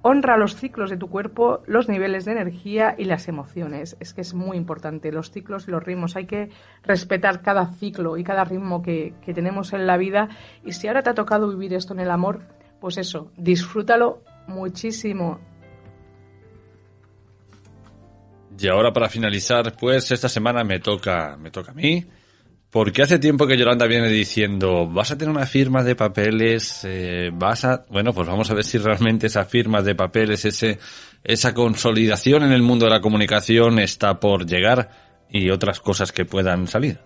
Honra los ciclos de tu cuerpo, los niveles de energía y las emociones. Es que es muy importante, los ciclos y los ritmos. Hay que respetar cada ciclo y cada ritmo que tenemos en la vida. Y si ahora te ha tocado vivir esto en el amor, pues eso, disfrútalo muchísimo. Y ahora para finalizar, pues esta semana me toca a mí. Porque hace tiempo que Yolanda viene diciendo, vas a tener una firma de papeles, Bueno, pues vamos a ver si realmente esa firma de papeles, esa consolidación en el mundo de la comunicación está por llegar y otras cosas que puedan salir.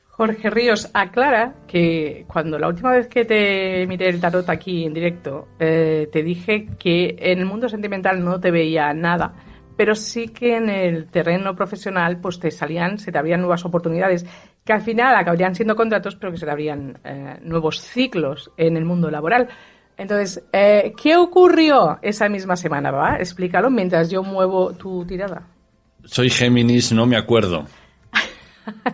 Jorge Ríos aclara que cuando la última vez que te miré el tarot aquí en directo, te dije que en el mundo sentimental no te veía nada, pero sí que en el terreno profesional pues se te abrían nuevas oportunidades, que al final acabarían siendo contratos, pero que se te abrían nuevos ciclos en el mundo laboral. Entonces, ¿qué ocurrió esa misma semana? ¿Va? Explícalo mientras yo muevo tu tirada. Soy Géminis, no me acuerdo.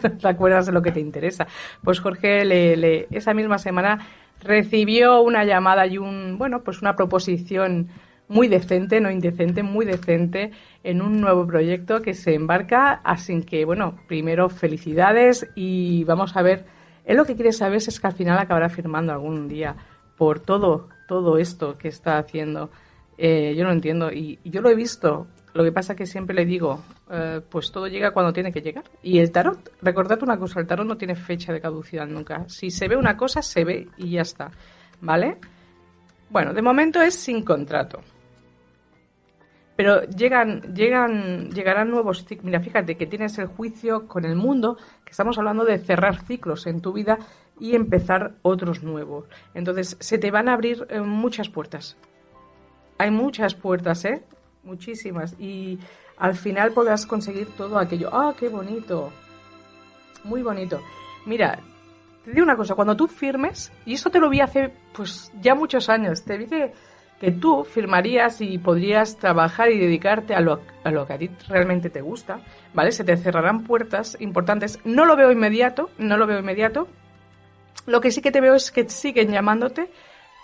No te acuerdas de lo que te interesa. Pues Jorge esa misma semana recibió una llamada y una proposición muy decente, no indecente, muy decente, en un nuevo proyecto que se embarca. Así que, primero felicidades y vamos a ver. Él lo que quiere saber es que al final acabará firmando algún día por todo esto que está haciendo. Yo lo entiendo y yo lo he visto. Lo que pasa que siempre le digo, pues todo llega cuando tiene que llegar. Y el tarot, recordad una cosa, el tarot no tiene fecha de caducidad nunca. Si se ve una cosa, se ve y ya está, ¿vale? Bueno, de momento es sin contrato. Pero llegarán nuevos ciclos. Mira, fíjate que tienes el juicio con el mundo, que estamos hablando de cerrar ciclos en tu vida y empezar otros nuevos. Entonces, se te van a abrir muchas puertas. Hay muchas puertas, muchísimas. Y al final podrás conseguir todo aquello. ¡Ah, qué bonito! Muy bonito. Mira, te digo una cosa, cuando tú firmes, y eso te lo vi hace pues ya muchos años, te vi que tú firmarías y podrías trabajar y dedicarte a lo que a ti realmente te gusta, ¿vale? Se te cerrarán puertas importantes. No lo veo inmediato. Lo que sí que te veo es que siguen llamándote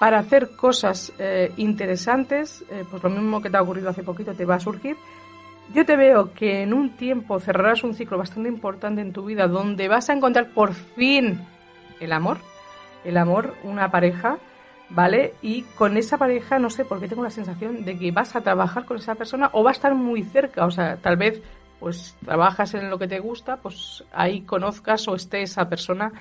para hacer cosas interesantes, pues lo mismo que te ha ocurrido hace poquito te va a surgir. Yo te veo que en un tiempo cerrarás un ciclo bastante importante en tu vida donde vas a encontrar por fin el amor, una pareja, ¿vale? Y con esa pareja, no sé por qué tengo la sensación de que vas a trabajar con esa persona o va a estar muy cerca, o sea, tal vez pues trabajas en lo que te gusta, pues ahí conozcas o esté esa persona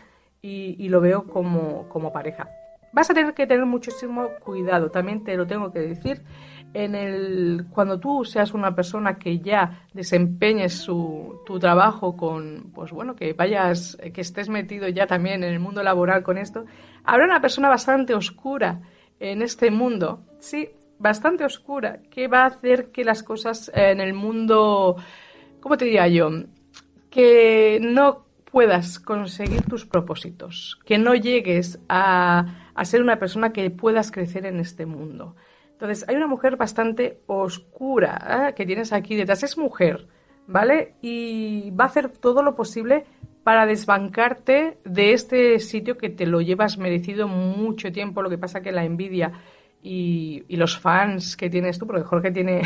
y lo veo como pareja. Vas a tener que tener muchísimo cuidado, también te lo tengo que decir, cuando tú seas una persona que ya desempeñes tu trabajo con, pues bueno, que estés metido ya también en el mundo laboral con esto, habrá una persona bastante oscura en este mundo, sí, bastante oscura, que va a hacer que las cosas en el mundo, ¿cómo te diría yo? Que no puedas conseguir tus propósitos, que no llegues a ser una persona que puedas crecer en este mundo. Entonces, hay una mujer bastante oscura que tienes aquí detrás. Es mujer, ¿vale? Y va a hacer todo lo posible para desbancarte de este sitio que te lo llevas merecido mucho tiempo. Lo que pasa que la envidia y los fans que tienes tú, porque Jorge tiene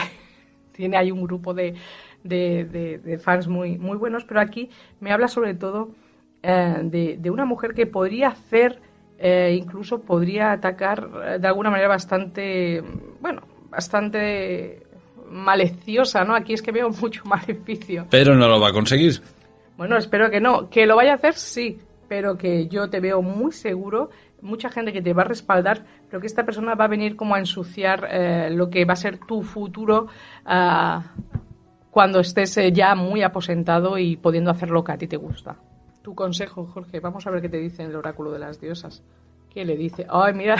ahí un grupo de fans muy, muy buenos, pero aquí me habla sobre todo de una mujer que podría hacer incluso podría atacar de alguna manera bastante maliciosa, ¿no? Aquí es que veo mucho maleficio. Pero no lo va a conseguir. Bueno, espero que no. Que lo vaya a hacer, sí, pero que yo te veo muy seguro, mucha gente que te va a respaldar, pero que esta persona va a venir como a ensuciar lo que va a ser tu futuro cuando estés ya muy aposentado y pudiendo hacer lo que a ti te gusta. Tu consejo, Jorge, vamos a ver qué te dice el oráculo de las diosas. ¿Qué le dice? ¡Ay, mira!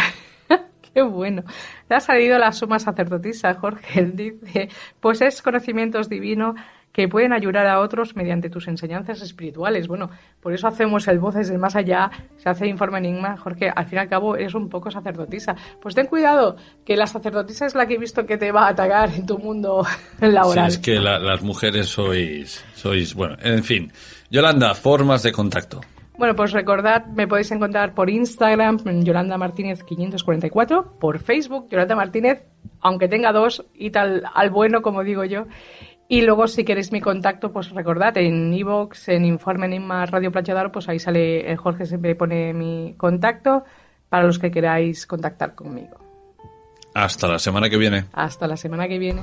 ¡Qué bueno! Le ha salido la suma sacerdotisa, Jorge. Él dice, pues es conocimientos divinos que pueden ayudar a otros mediante tus enseñanzas espirituales. Bueno, por eso hacemos el Voces del Más Allá, se hace Informe Enigma. Jorge, al fin y al cabo eres un poco sacerdotisa. Pues ten cuidado, que la sacerdotisa es la que he visto que te va a atacar en tu mundo laboral. Sí, es que las mujeres sois... Bueno, en fin. Yolanda, formas de contacto. Bueno, pues recordad, me podéis encontrar por Instagram, Yolanda Martínez 544, por Facebook, Yolanda Martínez, aunque tenga 2, y tal al bueno, como digo yo. Y luego, si queréis mi contacto, pues recordad, en iVoox, en Informe Enigma Radio Planchador, pues ahí sale, Jorge siempre pone mi contacto para los que queráis contactar conmigo. Hasta la semana que viene. Hasta la semana que viene.